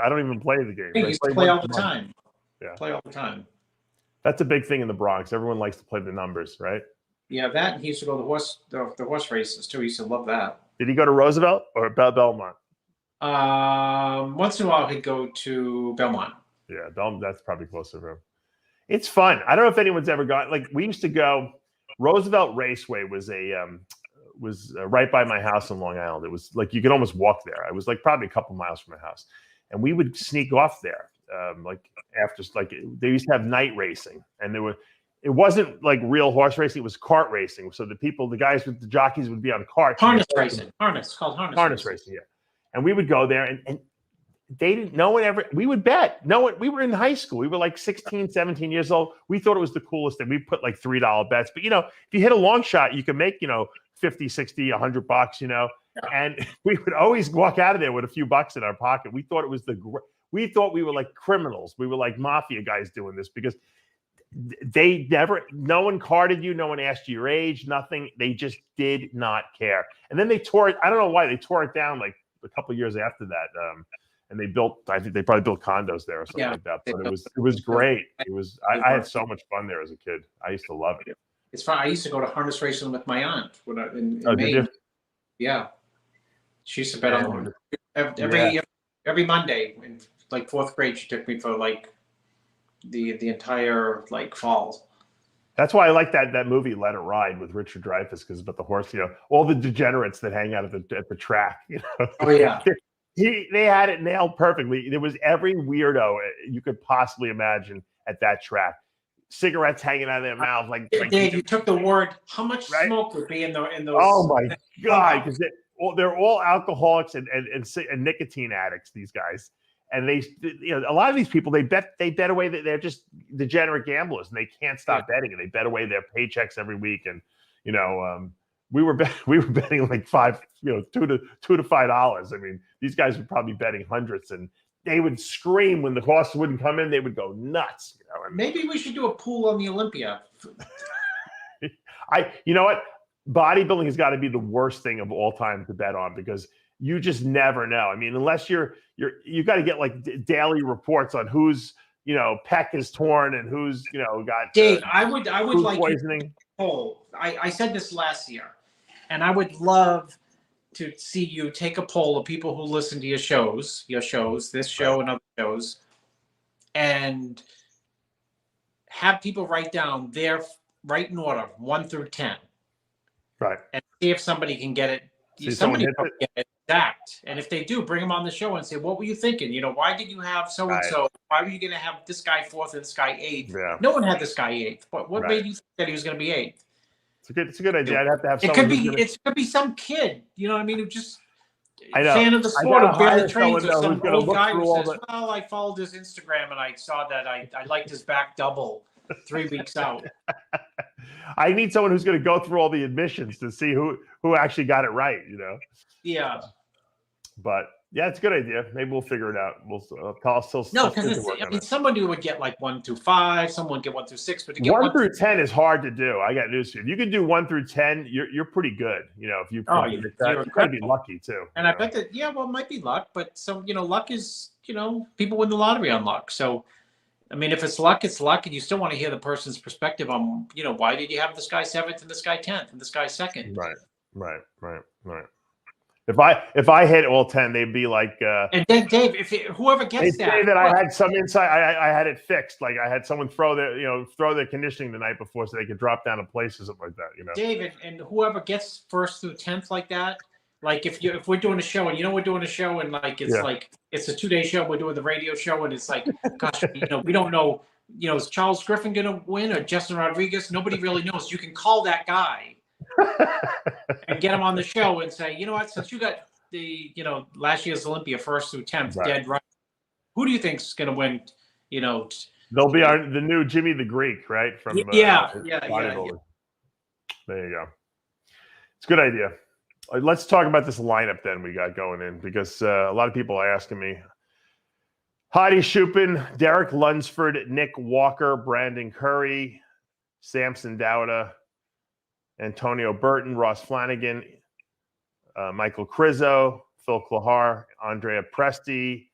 [SPEAKER 1] game.
[SPEAKER 2] He used to play all the time.
[SPEAKER 1] Yeah,
[SPEAKER 2] play all the time.
[SPEAKER 1] That's a big thing in the Bronx. Everyone likes to play the numbers, right?
[SPEAKER 2] Yeah, that, and he used to go to the horse races too. He used to love that.
[SPEAKER 1] Did he go to Roosevelt or Belmont?
[SPEAKER 2] Once in a while he'd go to Belmont.
[SPEAKER 1] Yeah, that's probably closer to him. It's fun. I don't know if anyone's ever gone. Like we used to go. Roosevelt Raceway was right by my house in Long Island. It was like you could almost walk there. I was like probably a couple miles from my house, and we would sneak off there. Like after, like they used to have night racing, and it wasn't like real horse racing. It was kart racing. So the guys with the jockeys would be on carts.
[SPEAKER 2] Harness racing. Harness
[SPEAKER 1] racing. Yeah. And we would go there and they didn't, no one ever, we would bet. No one, we were in high school. We were like 16, 17 years old. We thought it was the coolest thing. We put like $3 bets. But, if you hit a long shot, you can make, 50, 60, $100, and we would always walk out of there with a few bucks in our pocket. We thought it was we thought we were like criminals. We were like mafia guys doing this because no one carded you. No one asked you your age, nothing. They just did not care. And then they tore it. I don't know why they tore it down like a couple of years after that. And I think they probably built condos there or something like that. But it was great. I had so much fun there as a kid. I used to love it.
[SPEAKER 2] It's fun. I used to go to harness racing with my aunt when in
[SPEAKER 1] Did
[SPEAKER 2] Maine.
[SPEAKER 1] you?
[SPEAKER 2] Yeah. She used to bet on every Monday in like 4th grade. She took me for like the entire like fall.
[SPEAKER 1] That's why I like that movie Let It Ride with Richard Dreyfuss, because it's about the horse, all the degenerates that hang out at the track.
[SPEAKER 2] Oh yeah.
[SPEAKER 1] They had it nailed perfectly. There was every weirdo you could possibly imagine at that track. Cigarettes hanging out of their mouth, like
[SPEAKER 2] Dave, you took the word. How much smoke would be in those?
[SPEAKER 1] Oh my God! Because they're all alcoholics and nicotine addicts. These guys, and they, a lot of these people they bet away that they're just degenerate gamblers and they can't stop betting, and they bet away their paychecks every week. And we were betting like $2 to $5. I mean, these guys were probably betting hundreds, and they would scream when the horse wouldn't come in. They would go nuts.
[SPEAKER 2] Maybe we should do a pool on the Olympia.
[SPEAKER 1] You know what? Bodybuilding has got to be the worst thing of all time to bet on, because you just never know. I mean, unless you got to get like daily reports on who's pec is torn and who's got
[SPEAKER 2] Dave. I would like
[SPEAKER 1] poisoning.
[SPEAKER 2] Poll. I said this last year, and I would love to see you take a poll of people who listen to your shows, this show and other shows, and have people write down right in order 1 through 10,
[SPEAKER 1] right,
[SPEAKER 2] and see if somebody can get it. Somebody can get it exact, and if they do, bring them on the show and say, "What were you thinking? Why did you have so and so? Why were you going to have this guy 4th and this guy 8th?
[SPEAKER 1] Yeah.
[SPEAKER 2] No one had this guy 8th. But what made you think that he was going to be 8th?"
[SPEAKER 1] It's a good idea. I'd have to have
[SPEAKER 2] someone. It could be some kid, who just fan of the sport of barely trains, or some old guy who says, "Well, I followed his Instagram and I saw that I liked his back double 3 weeks out."
[SPEAKER 1] I need someone who's going to go through all the admissions to see who actually got it right.
[SPEAKER 2] Yeah.
[SPEAKER 1] But yeah, it's a good idea. Maybe we'll figure it out. I'll still
[SPEAKER 2] no, because somebody would get like 1 through 5, someone would get 1 through 6, but to get
[SPEAKER 1] 1 through 10 is hard to do. I got news for you. If you can do 1 through 10, you're pretty good. If you you got to be lucky too.
[SPEAKER 2] And I bet that it might be luck, but luck is people win the lottery on luck. So I mean, if it's luck, it's luck, and you still want to hear the person's perspective on why did you have this guy 7th and this guy 10th and this guy 2nd.
[SPEAKER 1] Right. If I hit all 10, they'd be like.
[SPEAKER 2] And then Dave, whoever gets
[SPEAKER 1] that, say that I had some insight. I had it fixed. Like I had someone throw their conditioning the night before so they could drop down a place or something like that.
[SPEAKER 2] Dave, and whoever gets 1st through 10th like that. Like if we're doing a show and we're doing a show and like it's like it's a 2-day show, we're doing the radio show and it's like, gosh, we don't know, is Charles Griffin gonna win or Justin Rodriguez? Nobody really knows. You can call that guy and get him on the show and say, what, since you got the last year's Olympia 1st through 10th dead right, who do you think's gonna win? They'll
[SPEAKER 1] be the new Jimmy the Greek, right? From
[SPEAKER 2] yeah.
[SPEAKER 1] There you go. It's a good idea. Let's talk about this lineup then we got going in, because a lot of people are asking me. Hadi Chupin, Derek Lunsford, Nick Walker, Brandon Curry, Samson Dowda, Antonio Burton, Ross Flanagan, Michael Crizzo, Phil Klahar, Andrea Presti,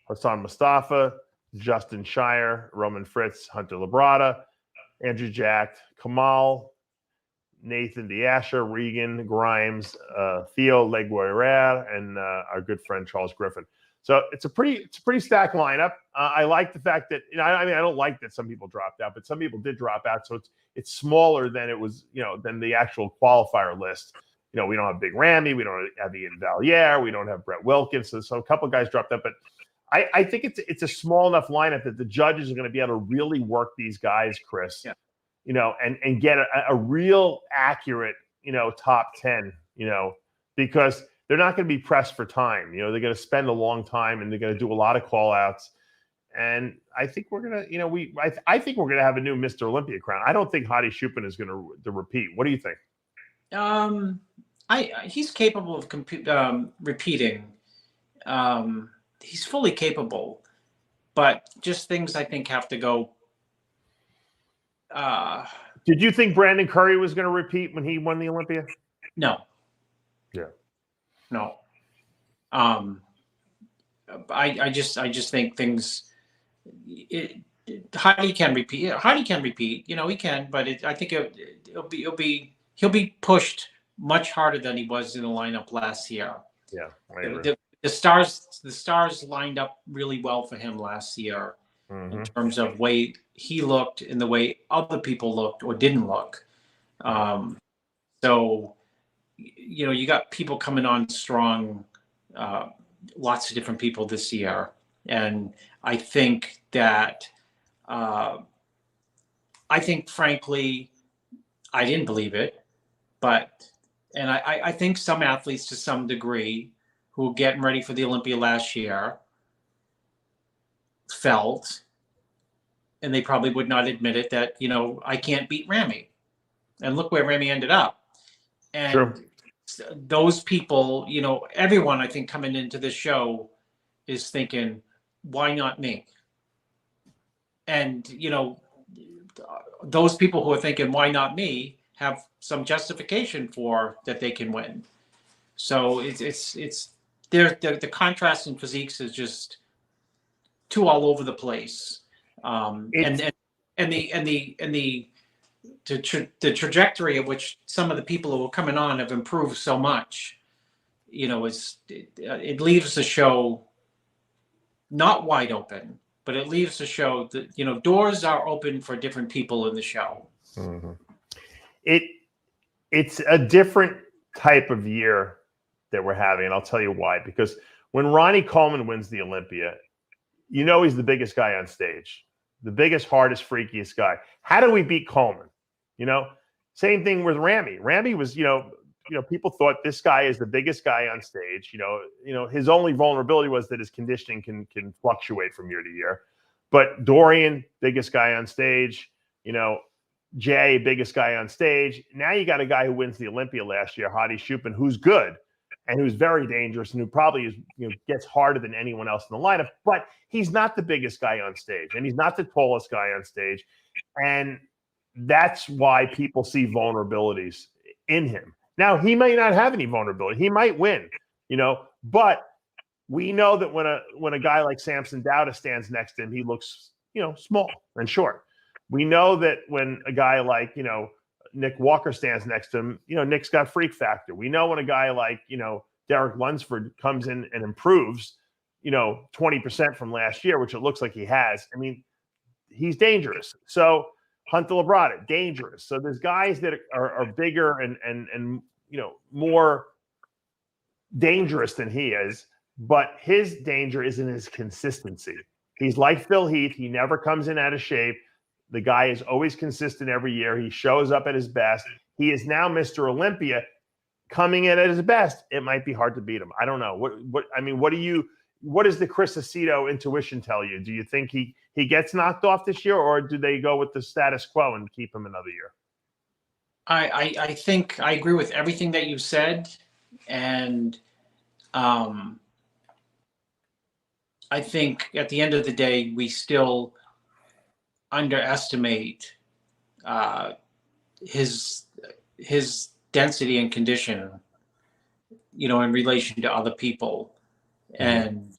[SPEAKER 1] Hassan Mustafa, Justin Shire, Roman Fritz, Hunter Labrada, Andrew Jack, Kamal, Nathan DeAsher, Regan Grimes, Theo Leguera, and our good friend Charles Griffin. So it's a pretty stacked lineup. I like the fact that I don't like that some people dropped out, but some people did drop out. So it's smaller than it was, than the actual qualifier list. We don't have Big Ramy, we don't have Ian Valier, we don't have Brett Wilkins. So a couple of guys dropped out, but I think it's a small enough lineup that the judges are going to be able to really work these guys, Chris.
[SPEAKER 2] Yeah.
[SPEAKER 1] and get a real accurate, top 10, because they're not going to be pressed for time. They're going to spend a long time and they're going to do a lot of call outs. And I think we're going to, I think we're going to have a new Mr. Olympia crown. I don't think Hadi Chupin is going to repeat. What do you think?
[SPEAKER 2] He's capable of repeating. He's fully capable, but just things I think have to go.
[SPEAKER 1] Did you think Brandon Curry was going to repeat when he won the Olympia?
[SPEAKER 2] No.
[SPEAKER 1] Yeah.
[SPEAKER 2] No. I just think things. Hadi can repeat. Hadi can repeat. He can, but I think he'll be pushed much harder than he was in the lineup last year.
[SPEAKER 1] Yeah,
[SPEAKER 2] the stars lined up really well for him last year in terms of way he looked and the way other people looked or didn't look. So, you got people coming on strong, lots of different people this year, and I think that frankly, I didn't believe it, and I think some athletes to some degree who were getting ready for the Olympia last year felt, and they probably would not admit it, that, I can't beat Ramy. And look where Ramy ended up. And
[SPEAKER 1] True.
[SPEAKER 2] Those people, everyone I think coming into this show is thinking, why not me? And, those people who are thinking, why not me, have some justification for that they can win. So the contrast in physiques is just too all over the place. The trajectory of which some of the people who are coming on have improved so much, it leaves the show not wide open, but it leaves the show that, doors are open for different people in the show.
[SPEAKER 1] Mm-hmm. It's a different type of year that we're having, and I'll tell you why. Because when Ronnie Coleman wins the Olympia, he's the biggest guy on stage, the biggest, hardest, freakiest guy. How do we beat Coleman? Same thing with Ramy. Ramy was, people thought this guy is the biggest guy on stage. His only vulnerability was that his conditioning can fluctuate from year to year. But Dorian, biggest guy on stage. Jay, biggest guy on stage. Now you got a guy who wins the Olympia last year, Hadi Chupin, who's good and who's very dangerous and who probably is, gets harder than anyone else in the lineup. But he's not the biggest guy on stage, and he's not the tallest guy on stage, and that's why people see vulnerabilities in him. Now, he may not have any vulnerability. He might win, but we know that when a guy like Samson Dowda stands next to him, he looks, small and short. We know that when a guy like, Nick Walker stands next to him, Nick's got freak factor. We know when a guy like, Derek Lunsford comes in and improves, 20% from last year, which it looks like he has. I mean, he's dangerous. So Hunter Labrada, dangerous. So there's guys that are bigger and more dangerous than he is, but his danger is in his consistency. He's like Phil Heath. He never comes in out of shape. The guy is always consistent every year. He shows up at his best. He is now Mr. Olympia, coming in at his best. It might be hard to beat him. I don't know. What does the Chris Aceto intuition tell you? Do you think he gets knocked off this year, or do they go with the status quo and keep him another year?
[SPEAKER 2] I think I agree with everything that you said, and I think at the end of the day, we still underestimate his density and condition, in relation to other people. And,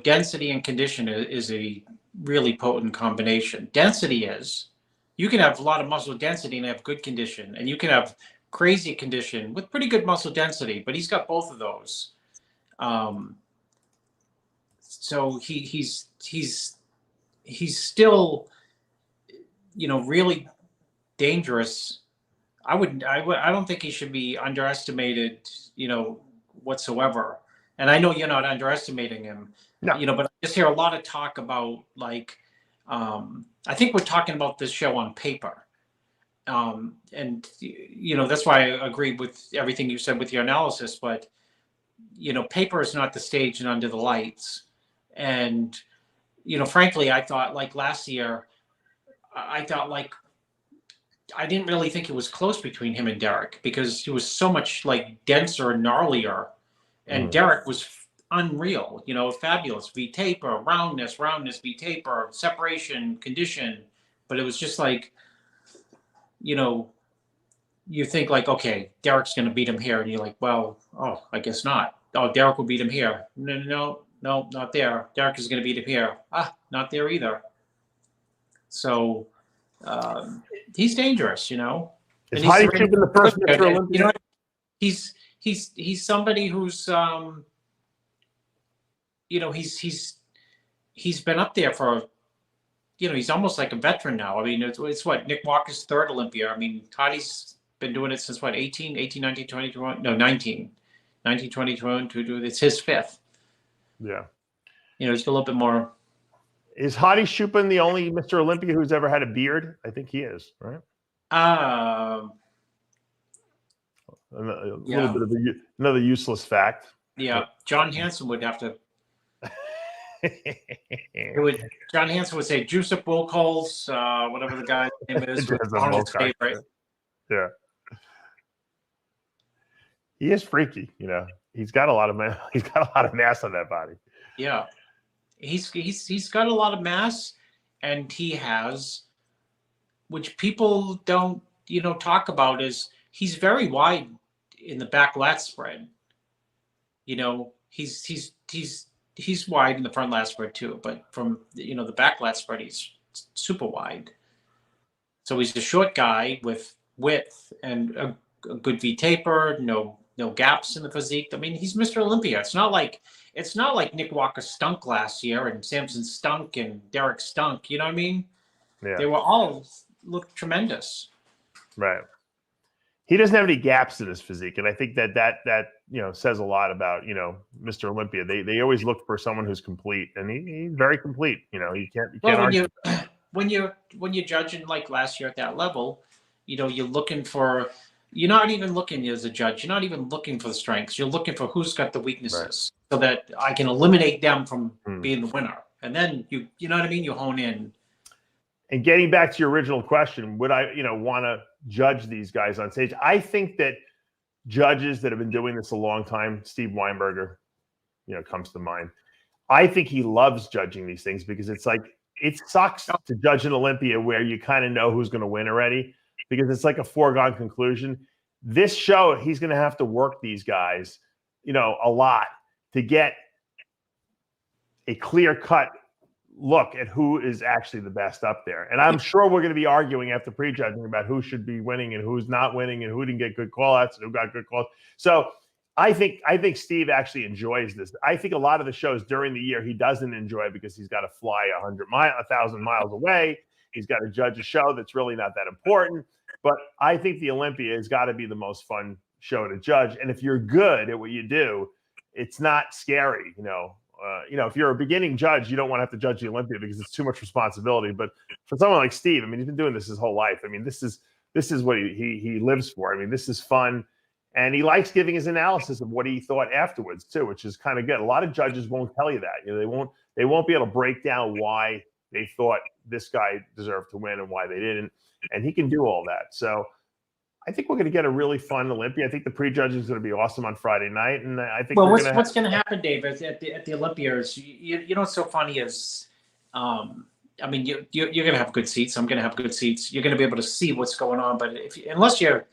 [SPEAKER 2] density and condition is a really potent combination. Density is, you can have a lot of muscle density and have good condition, and you can have crazy condition with pretty good muscle density, but he's got both of those. So he's still, really dangerous. I don't think he should be underestimated, whatsoever. And I know you're not underestimating him,
[SPEAKER 1] no.
[SPEAKER 2] But I just hear a lot of talk about, like, I think we're talking about this show on paper. And that's why I agree with everything you said with your analysis. But paper is not the stage and under the lights. And frankly, I thought like last year, I thought like I didn't really think it was close between him and Derek because he was so much like denser and gnarlier, and Derek was unreal. Fabulous V taper, roundness, V taper, separation, condition. But it was just like, you think like, okay, Derek's going to beat him here, and you're like, well, oh, I guess not. Oh, Derek will beat him here. No, not there. Derek is going to beat him here. Not there either. So he's dangerous,
[SPEAKER 1] Is
[SPEAKER 2] And
[SPEAKER 1] Hadi Choopan the first Mr. Olympia?
[SPEAKER 2] He's somebody who's he's been up there for he's almost like a veteran now. I mean, it's what Nick Walker's third Olympia. I mean, Hadi's been doing it since what 18, 19, 20, 21? No, 19, 20, 21. It's his fifth.
[SPEAKER 1] Yeah.
[SPEAKER 2] He's a little bit more.
[SPEAKER 1] Is Hadi Choopan the only Mr. Olympia who's ever had a beard? I think he is, right?
[SPEAKER 2] Yeah.
[SPEAKER 1] Little bit of another useless fact.
[SPEAKER 2] Yeah, John Hansen would have to. John Hansen would say juice up wool coals, whatever the guy's name is. Arnold's favorite.
[SPEAKER 1] Yeah. He is freaky, He's got a lot of mass on that body.
[SPEAKER 2] Yeah. He's got a lot of mass, and he has, which people don't talk about, is he's very wide in the back lat spread. He's wide in the front lat spread too, but from the back lat spread he's super wide. So he's a short guy with width and a good V taper, no gaps in the physique. I mean, he's Mr. Olympia. It's not like Nick Walker stunk last year and Samson stunk and Derek stunk. You know what I mean?
[SPEAKER 1] Yeah.
[SPEAKER 2] They were all looked tremendous.
[SPEAKER 1] Right. He doesn't have any gaps in his physique, and I think that says a lot about Mr. Olympia. They always look for someone who's complete, and he's very complete. You can't argue.
[SPEAKER 2] When you're judging like last year at that level, you're looking for. You're not even looking as a judge. You're not even looking for the strengths. You're looking for who's got the weaknesses, so that I can eliminate them from being the winner. And then you know what I mean. You hone in.
[SPEAKER 1] And getting back to your original question, would I, want to judge these guys on stage? I think that judges that have been doing this a long time, Steve Weinberger, comes to mind. I think he loves judging these things because it's like, it sucks to judge an Olympia where you kind of know who's going to win already because it's like a foregone conclusion. This show, he's going to have to work these guys, a lot to get a clear-cut look at who is actually the best up there. And I'm sure we're going to be arguing after prejudging about who should be winning and who's not winning and who didn't get good call-outs and who got good calls. So I think Steve actually enjoys this. I think a lot of the shows during the year he doesn't enjoy because he's got to fly 1,000 miles away. He's got to judge a show that's really not that important. But I think the Olympia has got to be the most fun show to judge. And if you're good at what you do, it's not scary, if you're a beginning judge, you don't want to have to judge the Olympia because it's too much responsibility. But for someone like Steve, I mean, he's been doing this his whole life. I mean, this is what he lives for. I mean, this is fun. And he likes giving his analysis of what he thought afterwards too, which is kind of good. A lot of judges won't tell you that. They won't be able to break down why they thought this guy deserved to win and why they didn't. And he can do all that. So I think we're going to get a really fun Olympia. I think the prejudging is going to be awesome on Friday night, and I think.
[SPEAKER 2] Well, what's going to happen, Dave, is at the Olympia is what's so funny is, I mean, you're going to have good seats. I'm going to have good seats. You're going to be able to see what's going on, but unless you're,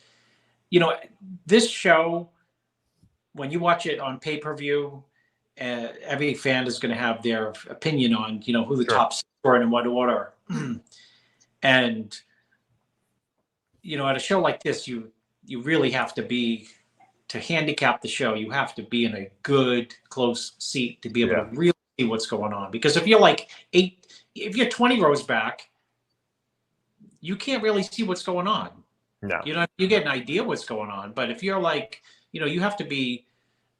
[SPEAKER 2] this show, when you watch it on pay-per-view, every fan is going to have their opinion on who the top score and in what order, and. At a show like this, you really have to handicap the show. You have to be in a good, close seat to be able to really see what's going on. Because if you're like if you're 20 rows back, you can't really see what's going on.
[SPEAKER 1] No.
[SPEAKER 2] You get an idea what's going on. But if you're like, you have to be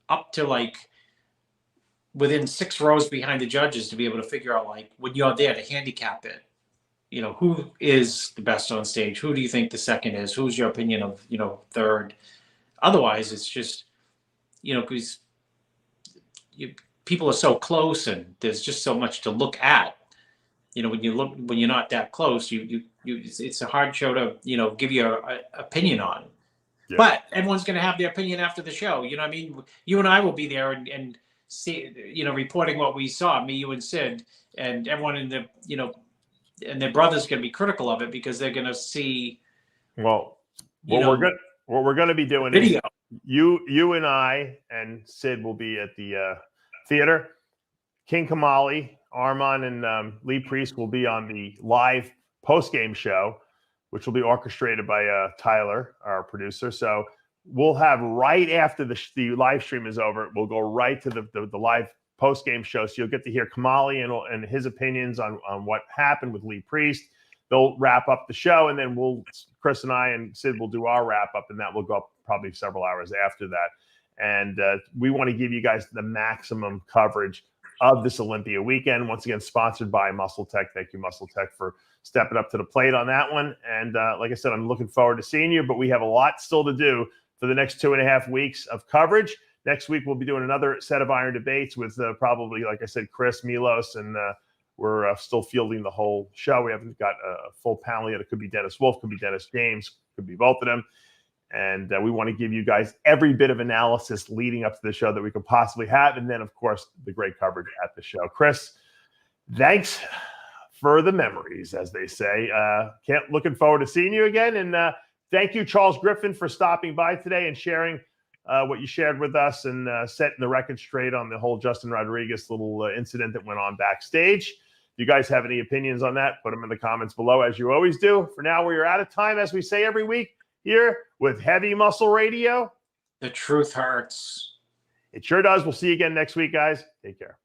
[SPEAKER 2] up to like within 6 rows behind the judges to be able to figure out like when you're there to handicap it. who is the best on stage? Who do you think the second is? Who's your opinion of, third? Otherwise, it's just, because people are so close and there's just so much to look at. When you're not that close, it's a hard show to, give your opinion on. Yeah. But everyone's going to have their opinion after the show. You know what I mean? You and I will be there and see, reporting what we saw, me, you, and Sid, and everyone in the, and their brother's going to be critical of it because they're going to see.
[SPEAKER 1] Well, what we're going to be doing video. Is you and I and Sid will be at the theater. King Kamali, Armand, and Lee Priest will be on the live post-game show, which will be orchestrated by Tyler, our producer. So we'll have right after the live stream is over, we'll go right to the live post-game show. So you'll get to hear Kamali and his opinions on what happened with Lee Priest. They'll wrap up the show, and then Chris and I and Sid will do our wrap-up, and that will go up probably several hours after that. And we want to give you guys the maximum coverage of this Olympia weekend. Once again, sponsored by Muscle Tech. Thank you, Muscle Tech, for stepping up to the plate on that one. And like I said, I'm looking forward to seeing you, but we have a lot still to do for the next 2.5 weeks of coverage. Next week, we'll be doing another set of Iron Debates with probably, like I said, Chris, Milos, and we're still fielding the whole show. We haven't got a full panel yet. It could be Dennis Wolf, could be Dennis James, could be both of them. And we want to give you guys every bit of analysis leading up to the show that we could possibly have. And then, of course, the great coverage at the show. Chris, thanks for the memories, as they say. Looking forward to seeing you again. And thank you, Charles Griffin, for stopping by today and sharing what you shared with us and setting the record straight on the whole Justin Rodriguez little incident that went on backstage. If you guys have any opinions on that, put them in the comments below, as you always do. For now, we're out of time, as we say every week here with Heavy Muscle Radio.
[SPEAKER 2] The truth hurts.
[SPEAKER 1] It sure does. We'll see you again next week, guys. Take care.